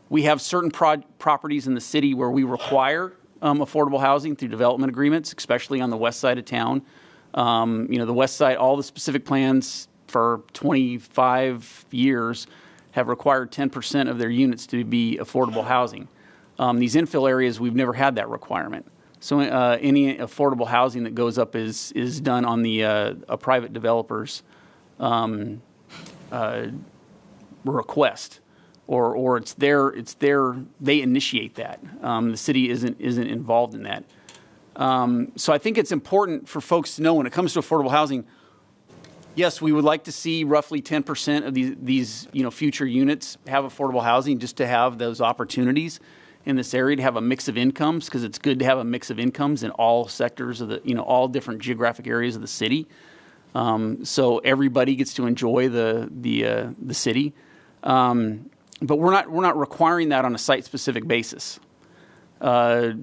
We have certain properties in the city where we require affordable housing through development agreements, especially on the west side of town. The west side, all the specific plans for 25 years have required 10% of their units to be affordable housing. These infill areas, we've never had that requirement. So any affordable housing that goes up is done on a private developer's request, or it's their they initiate that. The city isn't involved in that. So I think it's important for folks to know when it comes to affordable housing, yes, we would like to see roughly 10% of these future units have affordable housing just to have those opportunities in this area to have a mix of incomes, because it's good to have a mix of incomes in all sectors of all different geographic areas of the city. So everybody gets to enjoy the city. But we're not requiring that on a site-specific basis. We kind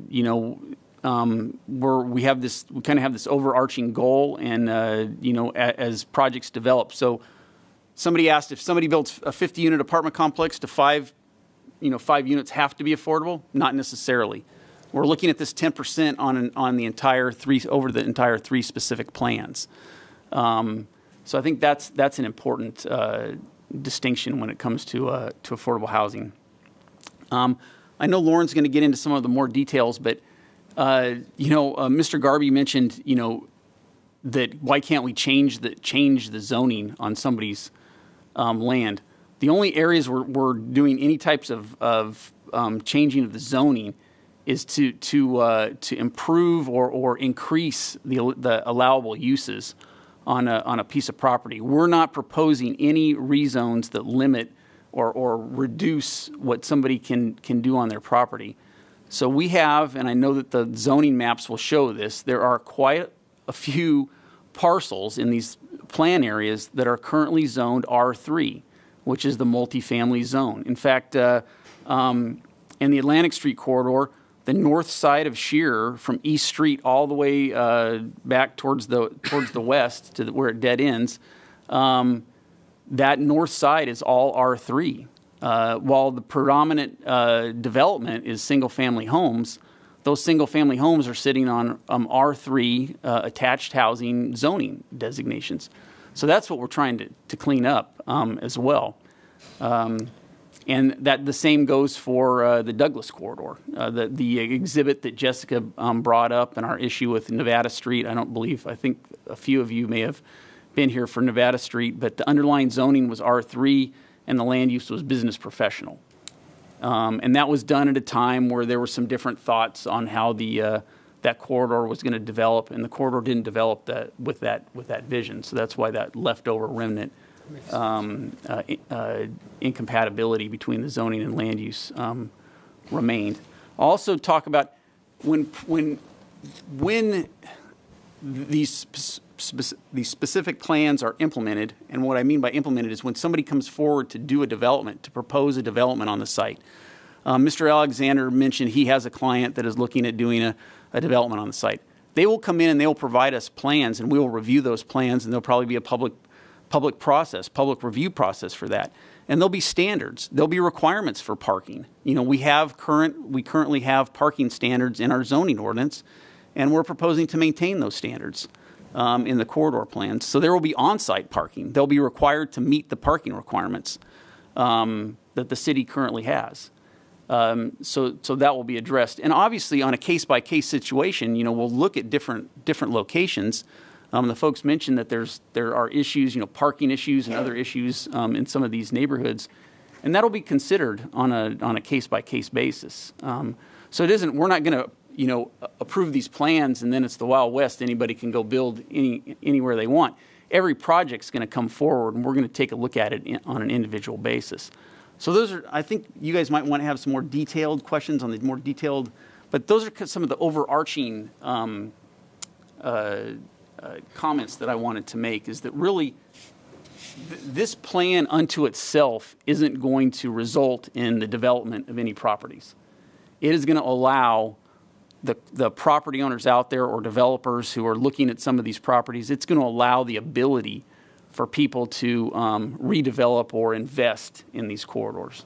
of have this overarching goal, and as projects develop. So somebody asked if somebody builds a 50-unit apartment complex to 5 units have to be affordable. Not necessarily. We're looking at this 10% on the entire three specific plans. So I think that's an important distinction when it comes to affordable housing. I know Lauren's going to get into some of the more details, but Mr. Garby mentioned, that why can't we change the zoning on somebody's land? The only areas we're doing any types of changing of the zoning is to improve or increase the allowable uses on a piece of property. We're not proposing any rezones that limit or reduce what somebody can do on their property. So we have, and I know that the zoning maps will show this, there are quite a few parcels in these plan areas that are currently zoned R3, which is the multifamily zone. In fact, in the Atlantic Street corridor, the north side of Shearer from East Street all the way back towards the west to where it dead ends, that north side is all R3. While the predominant development is single-family homes, those single-family homes are sitting on R3 attached housing zoning designations. So that's what we're trying to clean up as well. And that the same goes for the Douglas corridor. The exhibit that Jessica brought up and our issue with Nevada Street, I think a few of you may have been here for Nevada Street, but the underlying zoning was R3 and the land use was business professional. And that was done at a time where there were some different thoughts on how that corridor was going to develop, and the corridor didn't develop with that vision. So that's why that leftover remnant incompatibility between the zoning and land use remained. I'll also talk about when these specific plans are implemented, and what I mean by implemented is when somebody comes forward to do a development, to propose a development on the site. Mr. Alexander mentioned he has a client that is looking at doing a development on the site. They will come in and they will provide us plans, and we will review those plans, and there'll probably be a public review process for that. And there'll be standards. There'll be requirements for parking. You know, we currently have parking standards in our zoning ordinance, and we're proposing to maintain those standards in the corridor plans. So there will be on-site parking. They'll be required to meet the parking requirements that the city currently has. So that will be addressed. And obviously, on a case-by-case situation, you know, we'll look at different locations. The folks mentioned that there are issues, you know, parking issues and other issues in some of these neighborhoods, and that'll be considered on a case-by-case basis. So it isn't. We're not going to, you know, approve these plans and then it's the Wild West. Anybody can go build anywhere they want. Every project's going to come forward, and we're going to take a look at it on an individual basis. So those are. I think you guys might want to have some more detailed questions on the more detailed, but those are some of the overarching comments that I wanted to make, is that really this plan unto itself isn't going to result in the development of any properties. It is going to allow the property owners out there or developers who are looking at some of these properties, it's going to allow the ability for people to redevelop or invest in these corridors.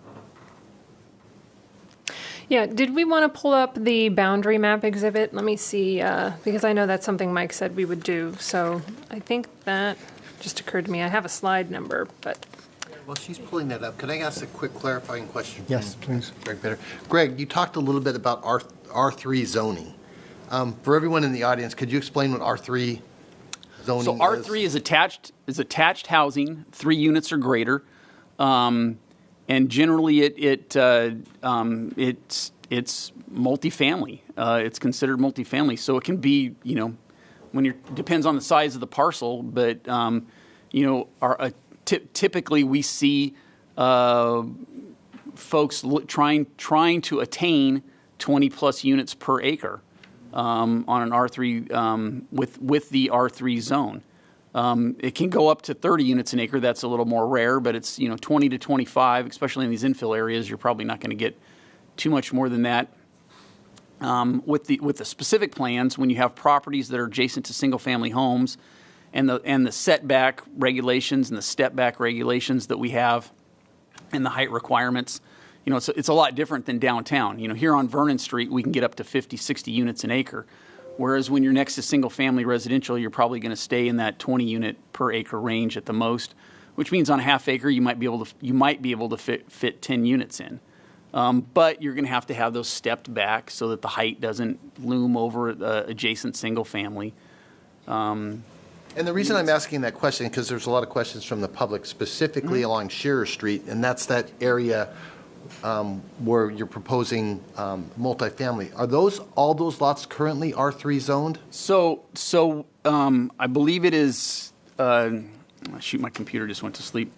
Yeah, did we want to pull up the boundary map exhibit? Let me see, because I know that's something Mike said we would do. So I think that just occurred to me. I have a slide number, but. Well, she's pulling that up. Can I ask a quick clarifying question? Yes, please. Greg Bitter. Greg, you talked a little bit about R3 zoning. For everyone in the audience, could you explain what R3 zoning is? So R3 is attached housing, 3 units or greater. And generally, it's multifamily. It's considered multifamily, so it can be, you know, depends on the size of the parcel. But you know, typically we see folks trying to attain 20 plus units per acre on an R3 with the R3 zone. It can go up to 30 units an acre. That's a little more rare, but it's, you know, 20 to 25, especially in these infill areas. You're probably not going to get too much more than that. With the specific plans, when you have properties that are adjacent to single-family homes, and the setback regulations and the step-back regulations that we have, and the height requirements, you know, it's a lot different than downtown. You know, here on Vernon Street, we can get up to 50, 60 units an acre. Whereas when you're next to single-family residential, you're probably going to stay in that 20-unit per acre range at the most, which means on a half acre you might be able to fit 10 units in. But you're going to have those stepped back so that the height doesn't loom over the adjacent single-family. And the reason I'm asking that question, because there's a lot of questions from the public, specifically along Shearer Street, and that's that area where you're proposing multifamily. Are all those lots currently R3 zoned? So I believe it is. Shoot, my computer just went to sleep.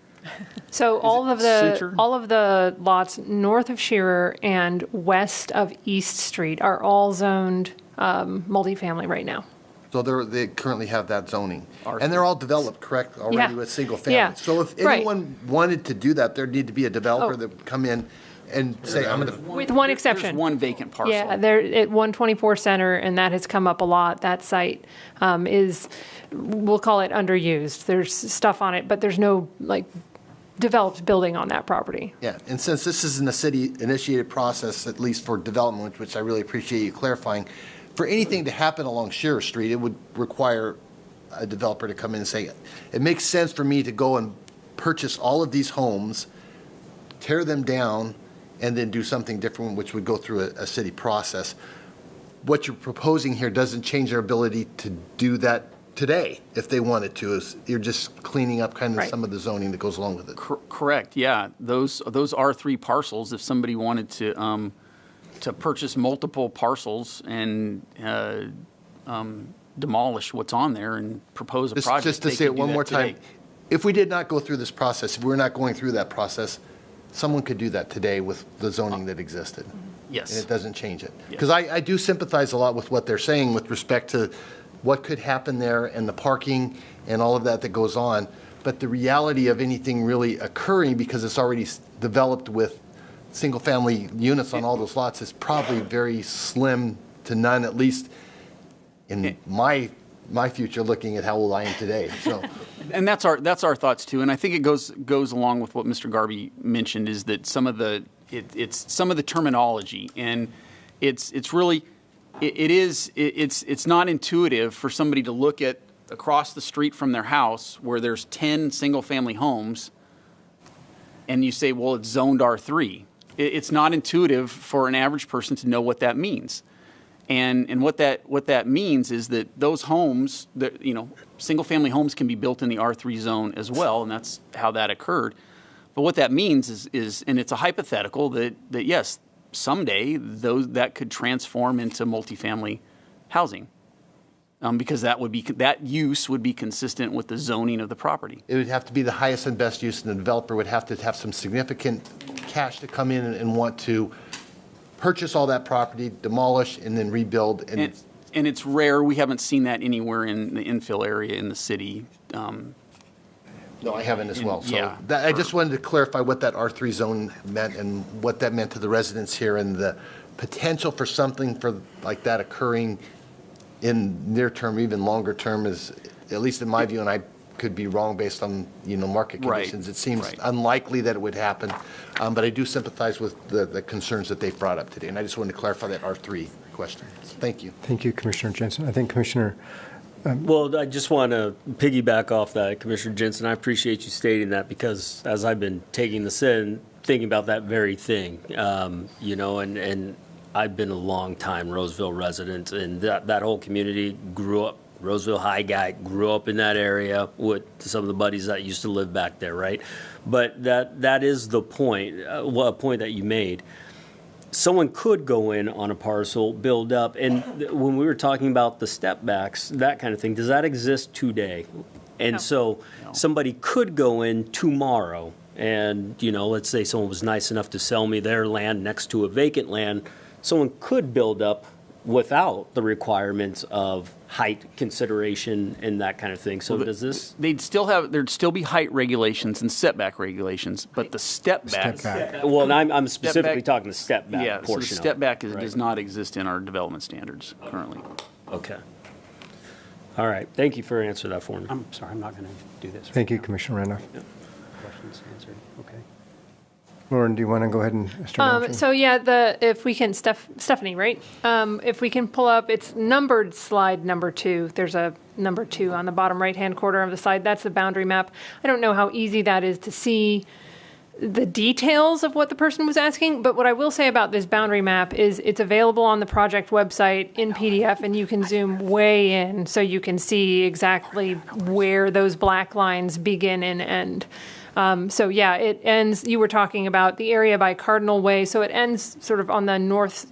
So all of the lots north of Shearer and west of East Street are all zoned multifamily right now. So they currently have that zoning. And they're all developed, correct, already with single family? Yeah. So if anyone wanted to do that, there'd need to be a developer that would come in and say, I'm going to... With one exception. There's one vacant parcel. Yeah, they're at 124 Center, and that has come up a lot. That site is, we'll call it underused. There's stuff on it, but there's no, developed building on that property. Yeah, and since this isn't a city-initiated process, at least for development, which I really appreciate you clarifying, for anything to happen along Shearer Street, it would require a developer to come in and say, it makes sense for me to go and purchase all of these homes tear them down, and then do something different, which would go through a city process. What you're proposing here doesn't change their ability to do that today, if they wanted to. You're just cleaning up kind of some of the zoning that goes along with it. Correct, yeah. Those R3 parcels, if somebody wanted to purchase multiple parcels and demolish what's on there and propose a project. Just to say it one more time, if we did not go through this process, if we're not going through that process, someone could do that today with the zoning that existed. Yes. And it doesn't change it. Because I do sympathize a lot with what they're saying with respect to what could happen there and the parking and all of that goes on. But the reality of anything really occurring, because it's already developed with single-family units on all those lots, is probably very slim to none, at least in my future, looking at how old I am today. So, and that's our thoughts too. And I think it goes along with what Mr. Garvey mentioned, is that some of the terminology, and it's not intuitive for somebody to look at across the street from their house where there's 10 single-family homes, and you say, well, it's zoned R3. It's not intuitive for an average person to know what that means. And what that means is that those homes, single-family homes can be built in the R3 zone as well, and that's how that occurred. But what that means is, and it's a hypothetical, that yes, someday that could transform into multifamily housing, because that use would be consistent with the zoning of the property. it would have to be the highest and best use, and the developer would have to have some significant cash to come in and want to purchase all that property, demolish, and then rebuild. And it's rare. We haven't seen that anywhere in the infill area in the city. No, I haven't as well. So I just wanted to clarify what that R3 zone meant and what that meant to the residents here, and the potential for something like that occurring in near term, even longer term, is, at least in my view, and I could be wrong based on market conditions. It seems unlikely that it would happen, but I do sympathize with the concerns that they've brought up today, and I just wanted to clarify that R3 question. Thank you. Thank you, Commissioner Jensen. I think Commissioner. Well, I just want to piggyback off that, Commissioner Jensen. I appreciate you stating that, because as I've been taking this in, thinking about that very thing, and I've been a long time Roseville resident, and that whole community grew up. Roseville High guy, grew up in that area with some of the buddies that used to live back there, right? But that is the point, a point that you made. Someone could go in on a parcel, build up, and when we were talking about the step backs, that kind of thing, does that exist today? And so somebody could go in tomorrow, and let's say someone was nice enough to sell me their land next to a vacant land. Someone could build up without the requirements of height consideration and that kind of thing. So does this? There'd still be height regulations and setback regulations, but the step back. Well, and I'm specifically talking the step back portion. So the step back does not exist in our development standards currently. Okay. All right. Thank you for answering that for me. I'm sorry, I'm not going to do this. Thank you, Commissioner Randolph. Questions answered. Okay. Lauren, do you want to go ahead and start answering? So if we can, Stephanie, right? If we can pull up, it's numbered slide number 2. There's a number 2 on the bottom right-hand corner of the slide. That's the boundary map. I don't know how easy that is to see the details of what the person was asking, but what I will say about this boundary map is it's available on the project website in PDF, and you can zoom way in so you can see exactly where those black lines begin and end. It ends, you were talking about the area by Cardinal Way, so it ends sort of on the north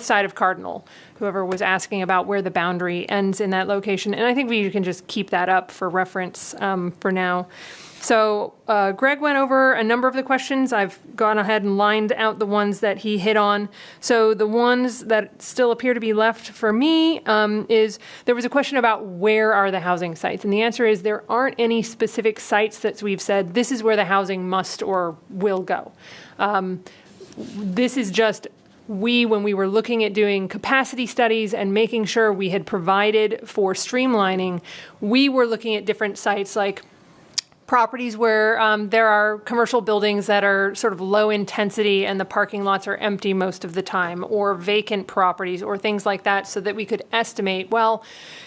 side of Cardinal, whoever was asking about where the boundary ends in that location. And I think we can just keep that up for reference for now. So Greg went over a number of the questions. I've gone ahead and lined out the ones that he hit on. So the ones that still appear to be left for me is there was a question about where are the housing sites? And the answer is there aren't any specific sites that we've said this is where the housing must or will go. This is just when we were looking at doing capacity studies and making sure we had provided for streamlining, we were looking at different sites like properties where there are commercial buildings that are sort of low intensity and the parking lots are empty most of the time, or vacant properties or things like that, so that we could estimate, well,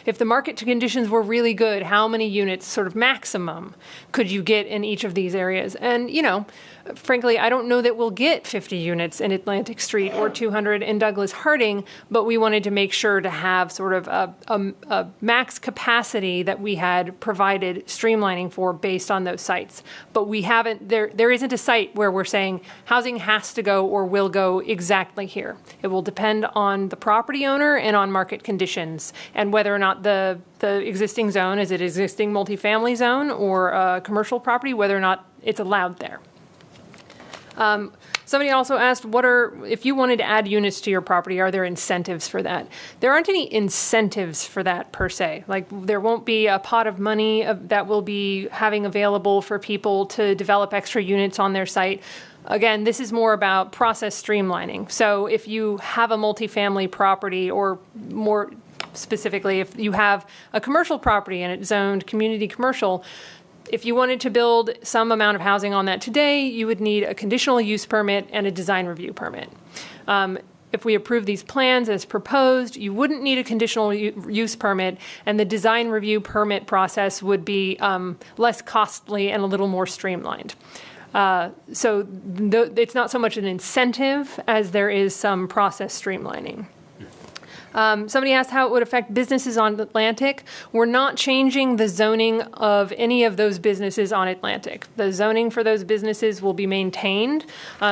if the market conditions were really good, how many units sort of maximum could you get in each of these areas? And, you know, frankly, I don't know that we'll get 50 units in Atlantic Street or 200 in Douglas Harding, but we wanted to make sure to have sort of a max capacity that we had provided streamlining for based on those sites. But we haven't, there isn't a site where we're saying housing has to go or will go exactly here. It will depend on the property owner and on market conditions and whether or not the existing zone, is it existing multifamily zone or a commercial property, whether or not it's allowed there. Somebody also asked, if you wanted to add units to your property, are there incentives for that? There aren't any incentives for that per se. Like, there won't be a pot of money that will be having available for people to develop extra units on their site. Again, this is more about process streamlining. So if you have a multifamily property, or more specifically, if you have a commercial property and it's zoned community commercial, if you wanted to build some amount of housing on that today, you would need a conditional use permit and a design review permit. If we approve these plans as proposed, you wouldn't need a conditional use permit, and the design review permit process would be less costly and a little more streamlined. So it's not so much an incentive as there is some process streamlining. Somebody asked how it would affect businesses on Atlantic. We're not changing the zoning of any of those businesses on Atlantic. The zoning for those businesses will be maintained.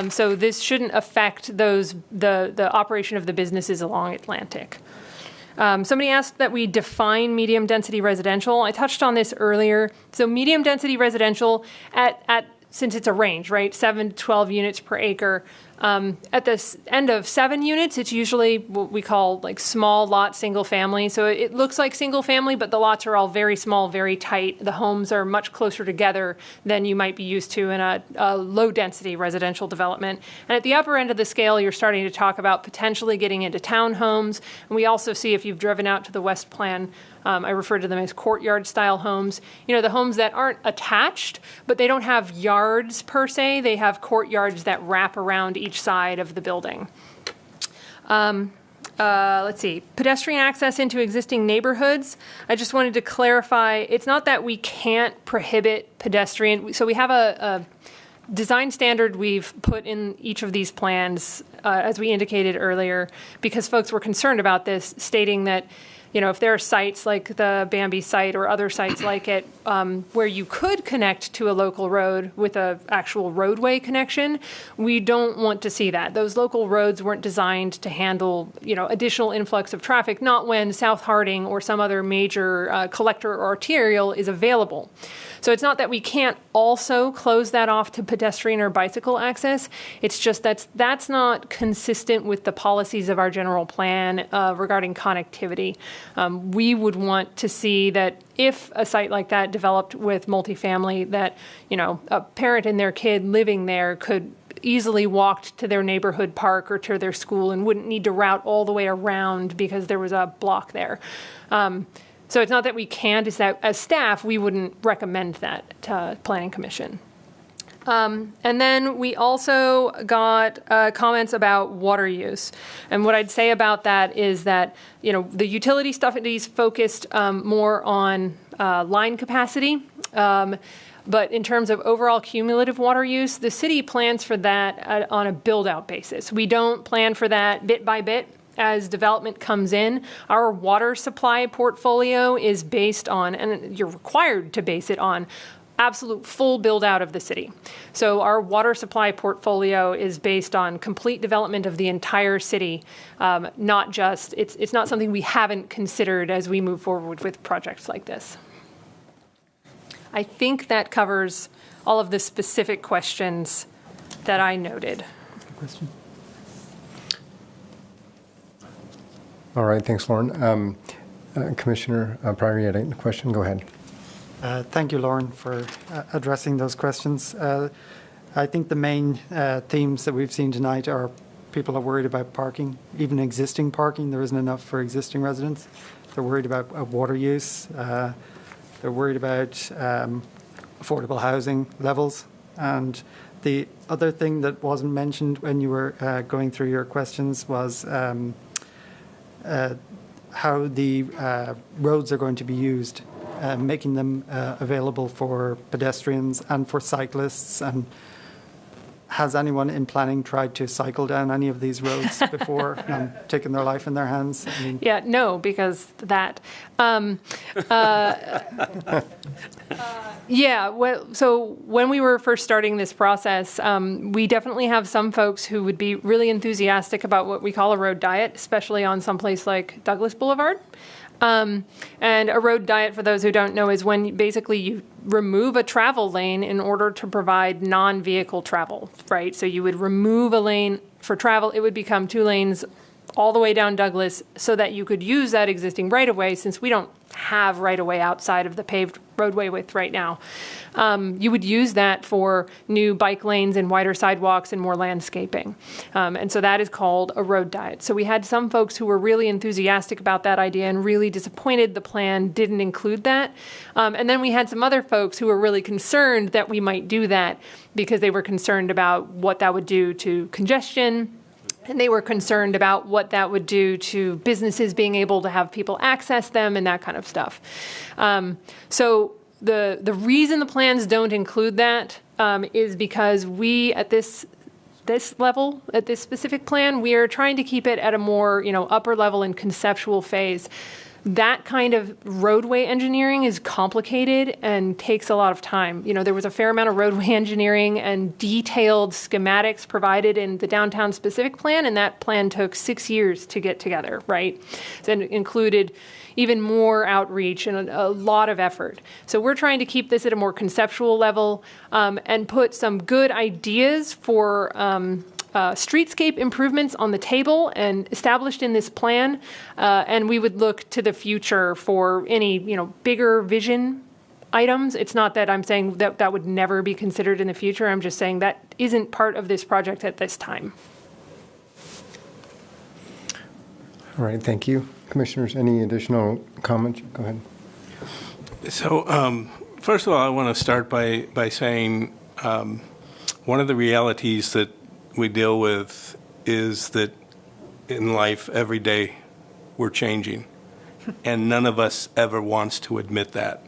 So this shouldn't affect the operation of the businesses along Atlantic. Somebody asked that we define medium density residential. I touched on this earlier. So medium density residential since it's a range, right? 7 to 12 units per acre. At the end of 7 units, it's usually what we call like small lot single family. So it looks like single family, but the lots are all very small, very tight. The homes are much closer together than you might be used to in a low density residential development. And at the upper end of the scale, you're starting to talk about potentially getting into townhomes. And we also see, if you've driven out to the West Plan, I refer to them as courtyard style homes. You know, the homes that aren't attached, but they don't have yards per se. They have courtyards that wrap around each side of the building. Let's see, pedestrian access into existing neighborhoods. I just wanted to clarify, it's not that we can't prohibit pedestrian. So we have a design standard we've put in each of these plans, as we indicated earlier, because folks were concerned about this, stating that, you know, if there are sites like the Bambi site or other sites like it where you could connect to a local road with an actual roadway connection, we don't want to see that. Those local roads weren't designed to handle, you know, additional influx of traffic, not when South Harding or some other major collector or arterial is available. So it's not that we can't also close that off to pedestrian or bicycle access. It's just that's not consistent with the policies of our general plan regarding connectivity. We would want to see that if a site like that developed with multifamily, that, you know, a parent and their kid living there could easily walk to their neighborhood park or to their school and wouldn't need to route all the way around because there was a block there. So it's not that we can't, it's that as staff, we wouldn't recommend that to Planning Commission. And then we also got comments about water use. And what I'd say about that is that, you know, the utility studies focused more on line capacity. But in terms of overall cumulative water use, the city plans for that on a build-out basis. We don't plan for that bit by bit. As development comes in, our water supply portfolio is based on, and you're required to base it on, absolute full build out of the city. So our water supply portfolio is based on complete development of the entire city, not just, it's not something we haven't considered as we move forward with projects like this. I think that covers all of the specific questions that I noted. Question? All right, thanks, Lauren. Commissioner Pryor, you had a question? Go ahead. Thank you, Lauren, for addressing those questions. I think the main themes that we've seen tonight are people are worried about parking, even existing parking. There isn't enough for existing residents. They're worried about water use. They're worried about affordable housing levels. And the other thing that wasn't mentioned when you were going through your questions was how the roads are going to be used, making them available for pedestrians and for cyclists. And has anyone in planning tried to cycle down any of these roads before and taken their life in their hands? I mean, Yeah, no, because that. Yeah, well, so when we were first starting this process, we definitely have some folks who would be really enthusiastic about what we call a road diet, especially on some place like Douglas Boulevard. And a road diet, for those who don't know, is when basically you remove a travel lane in order to provide non-vehicle travel, right? So you would remove a lane for travel. It would become 2 lanes all the way down Douglas so that you could use that existing right-of-way, since we don't have right-of-way outside of the paved roadway width right now. You would use that for new bike lanes and wider sidewalks and more landscaping. And so that is called a road diet. So we had some folks who were really enthusiastic about that idea and really disappointed the plan didn't include that. And then we had some other folks who were really concerned that we might do that because they were concerned about what that would do to congestion. And they were concerned about what that would do to businesses being able to have people access them and that kind of stuff. So the reason the plans don't include that is because we, at this level, at this specific plan, we are trying to keep it at a more, upper level and conceptual phase. That kind of roadway engineering is complicated and takes a lot of time. There was a fair amount of roadway engineering and detailed schematics provided in the downtown specific plan, and that plan took 6 years to get together, right? And it included even more outreach and a lot of effort. So we're trying to keep this at a more conceptual level and put some good ideas for streetscape improvements on the table and established in this plan, and we would look to the future for any bigger vision items. It's not that I'm saying that that would never be considered in the future. I'm just saying that isn't part of this project at this time. All right, thank you. Commissioners, any additional comments? Go ahead. So first of all, I want to start by saying one of the realities that we deal with is that in life every day we're changing, and none of us ever wants to admit that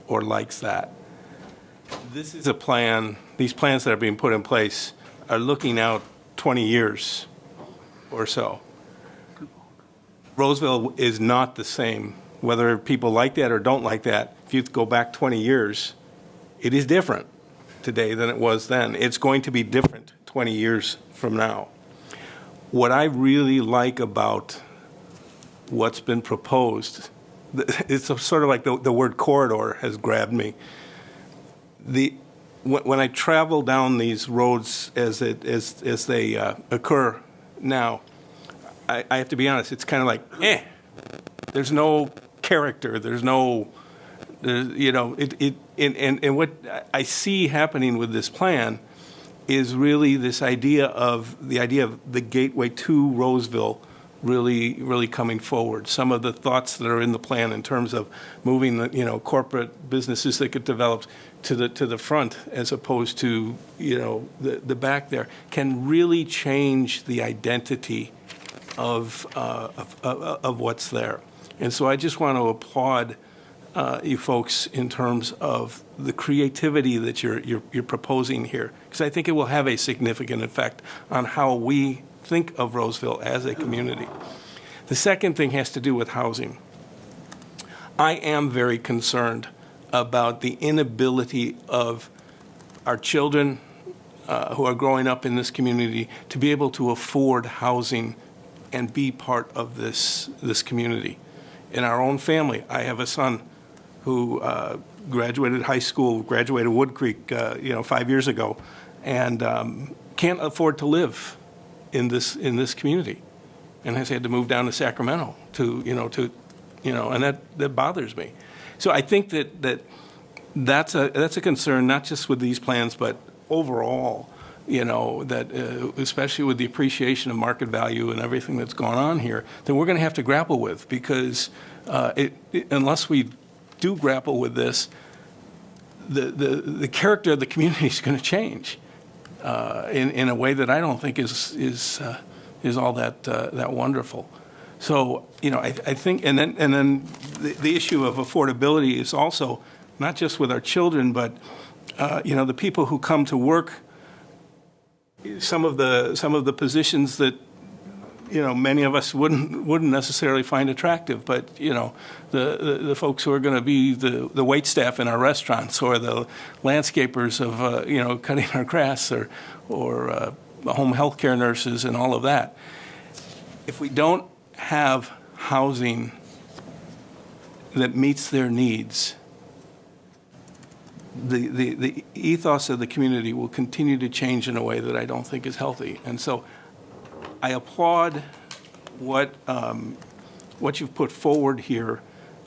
or likes that. This is a plan, these plans that are being put in place are looking out 20 years or so. Roseville is not the same, whether people like that or don't like that. If you go back 20 years, it is different today than it was then. It's going to be different 20 years from now. What I really like about what's been proposed, it's sort of like the word corridor has grabbed me. When I travel down these roads as they occur now, I have to be honest, it's kind of like, there's no character, and what I see happening with this plan is really this idea of the gateway to Roseville really coming forward. Some of the thoughts that are in the plan in terms of moving the corporate businesses that get developed to the front as opposed to the back there can really change the identity of what's there. And so I just want to applaud you folks in terms of the creativity that you're proposing here, because I think it will have a significant effect on how we think of Roseville as a community. The second thing has to do with housing. I am very concerned about the inability of our children who are growing up in this community to be able to afford housing and be part of this community. In our own family, I have a son who graduated high school, graduated Wood Creek, 5 years ago, and can't afford to live in this community, and has had to move down to Sacramento and that bothers me. So I think that's a concern, not just with these plans, but overall. That especially with the appreciation of market value and everything that's gone on here, that we're going to have to grapple with, because unless we do grapple with this, the character of the community is going to change in a way that I don't think is all that wonderful. So, I think, and then the issue of affordability is also not just with our children, but the people who come to work. Some of the positions that many of us wouldn't necessarily find attractive, but the folks who are going to be the wait staff in our restaurants, or the landscapers of cutting our grass, or home health care nurses and all of that. If we don't have housing that meets their needs, the ethos of the community will continue to change in a way that I don't think is healthy. And so I applaud what you've put forward here,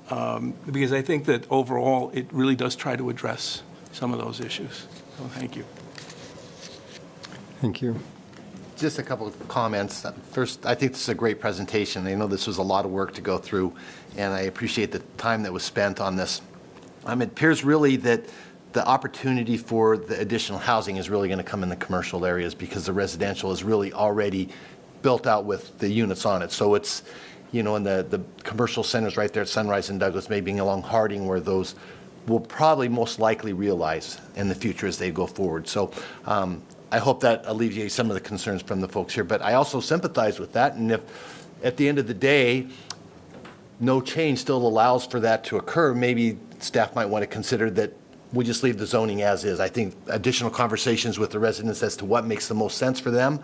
because I think that overall it really does try to address some of those issues. So thank you. Thank you. Just a couple of comments. First, I think this is a great presentation. I know this was a lot of work to go through, and I appreciate the time that was spent on this. It appears really that the opportunity for the additional housing is really going to come in the commercial areas, because the residential is really already built out with the units on it. So it's, in the commercial centers right there at Sunrise and Douglas, maybe along Harding, where those will probably most likely realize in the future as they go forward. So I hope that alleviates some of the concerns from the folks here. But I also sympathize with that. And if at the end of the day, no change still allows for that to occur, maybe staff might want to consider that we just leave the zoning as is. I think additional conversations with the residents as to what makes the most sense for them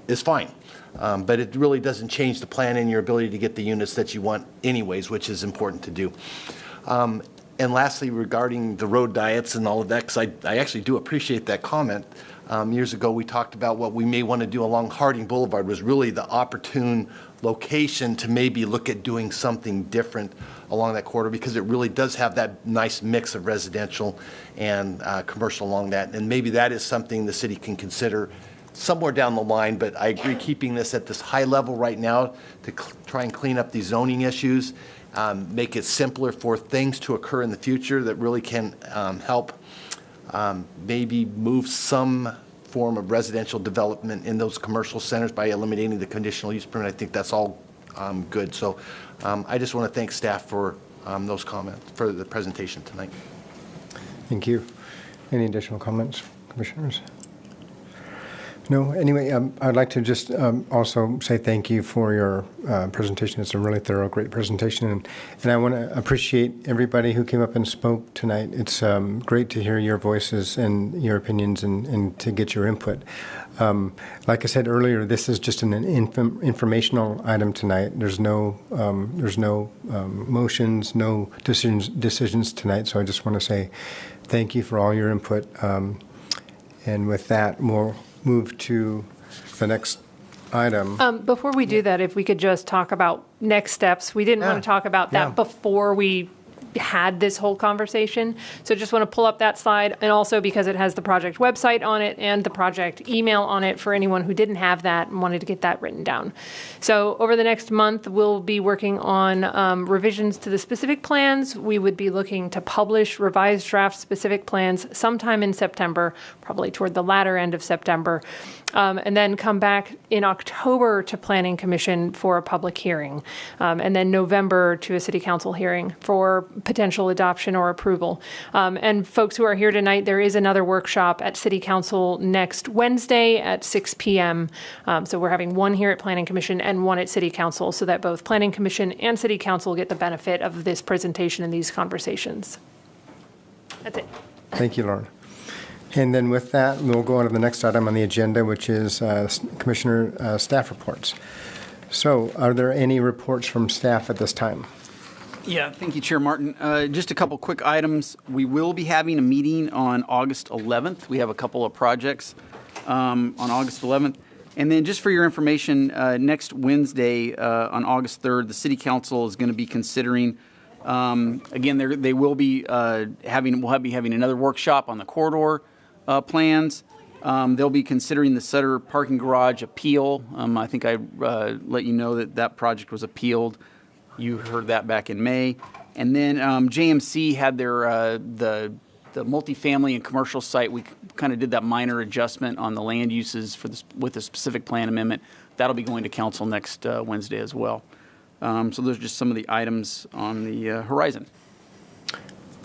is fine. But it really doesn't change the plan and your ability to get the units that you want anyways, which is important to do. And lastly, regarding the road diets and all of that, because I actually do appreciate that comment. Years ago, we talked about what we may want to do along Harding Boulevard was really the opportune location to maybe look at doing something different along that corridor, because it really does have that nice mix of residential and commercial along that. And maybe that is something the city can consider somewhere down the line. But I agree, keeping this at this high level right now to try and clean up these zoning issues, make it simpler for things to occur in the future that really can help maybe move some form of residential development in those commercial centers by eliminating the conditional use permit. I think that's all good. So I just want to thank staff for those comments, for the presentation tonight. Thank you. Any additional comments, commissioners? No. Anyway, I'd like to just also say thank you for your presentation. It's a really thorough, great presentation. And I want to appreciate everybody who came up and spoke tonight. It's great to hear your voices and your opinions and to get your input. Like I said earlier, this is just an informational item tonight. There's no motions, no decisions tonight. So I just want to say thank you for all your input. And with that, we'll move to the next item. Before we do that, if we could just talk about next steps. We didn't want to talk about that before we had this whole conversation. So just want to pull up that slide, and also because it has the project website on it and the project email on it for anyone who didn't have that and wanted to get that written down. So over the next month, we'll be working on revisions to the specific plans. We would be looking to publish revised draft specific plans sometime in September, probably toward the latter end of September. And then come back in October to Planning Commission for a public hearing, and then November to a City Council hearing for potential adoption or approval. And folks who are here tonight, there is another workshop at City Council next Wednesday at 6 p.m. So we're having one here at Planning Commission and one at City Council, so that both Planning Commission and City Council get the benefit of this presentation and these conversations. That's it. Thank you, Lauren. And then with that, we'll go on to the next item on the agenda, which is Commissioner staff reports. So are there any reports from staff at this time? Yeah, thank you, Chair Martin. Just a couple quick items. We will be having a meeting on August 11th. We have a couple of projects on August 11th. And then just for your information, next Wednesday on August 3rd, the City Council is going to be considering, again, they will be we'll be having another workshop on the corridor plans. They'll be considering the Sutter parking garage appeal. I think I let you know that project was appealed. You heard that back in May. And then JMC had their the the multifamily and commercial site, we kind of did that minor adjustment on the land uses for this, with the specific plan amendment. That'll be going to council next Wednesday as well. So those are just some of the items on the horizon.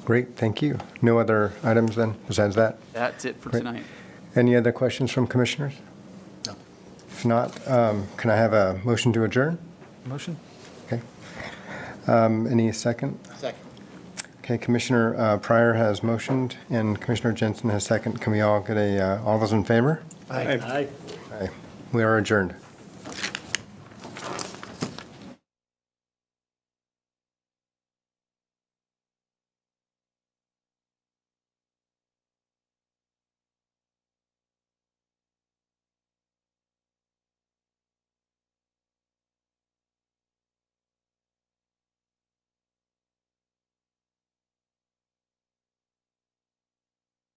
Great, thank you. No other items then, besides that? That's it for Great. tonight. Any other questions from commissioners? No. If not, can I have a motion to adjourn? Motion? Okay. Any second? Second. Okay, Commissioner Pryor has motioned, and Commissioner Jensen has second. Can we all get all those in favor? Aye. Aye. We are adjourned.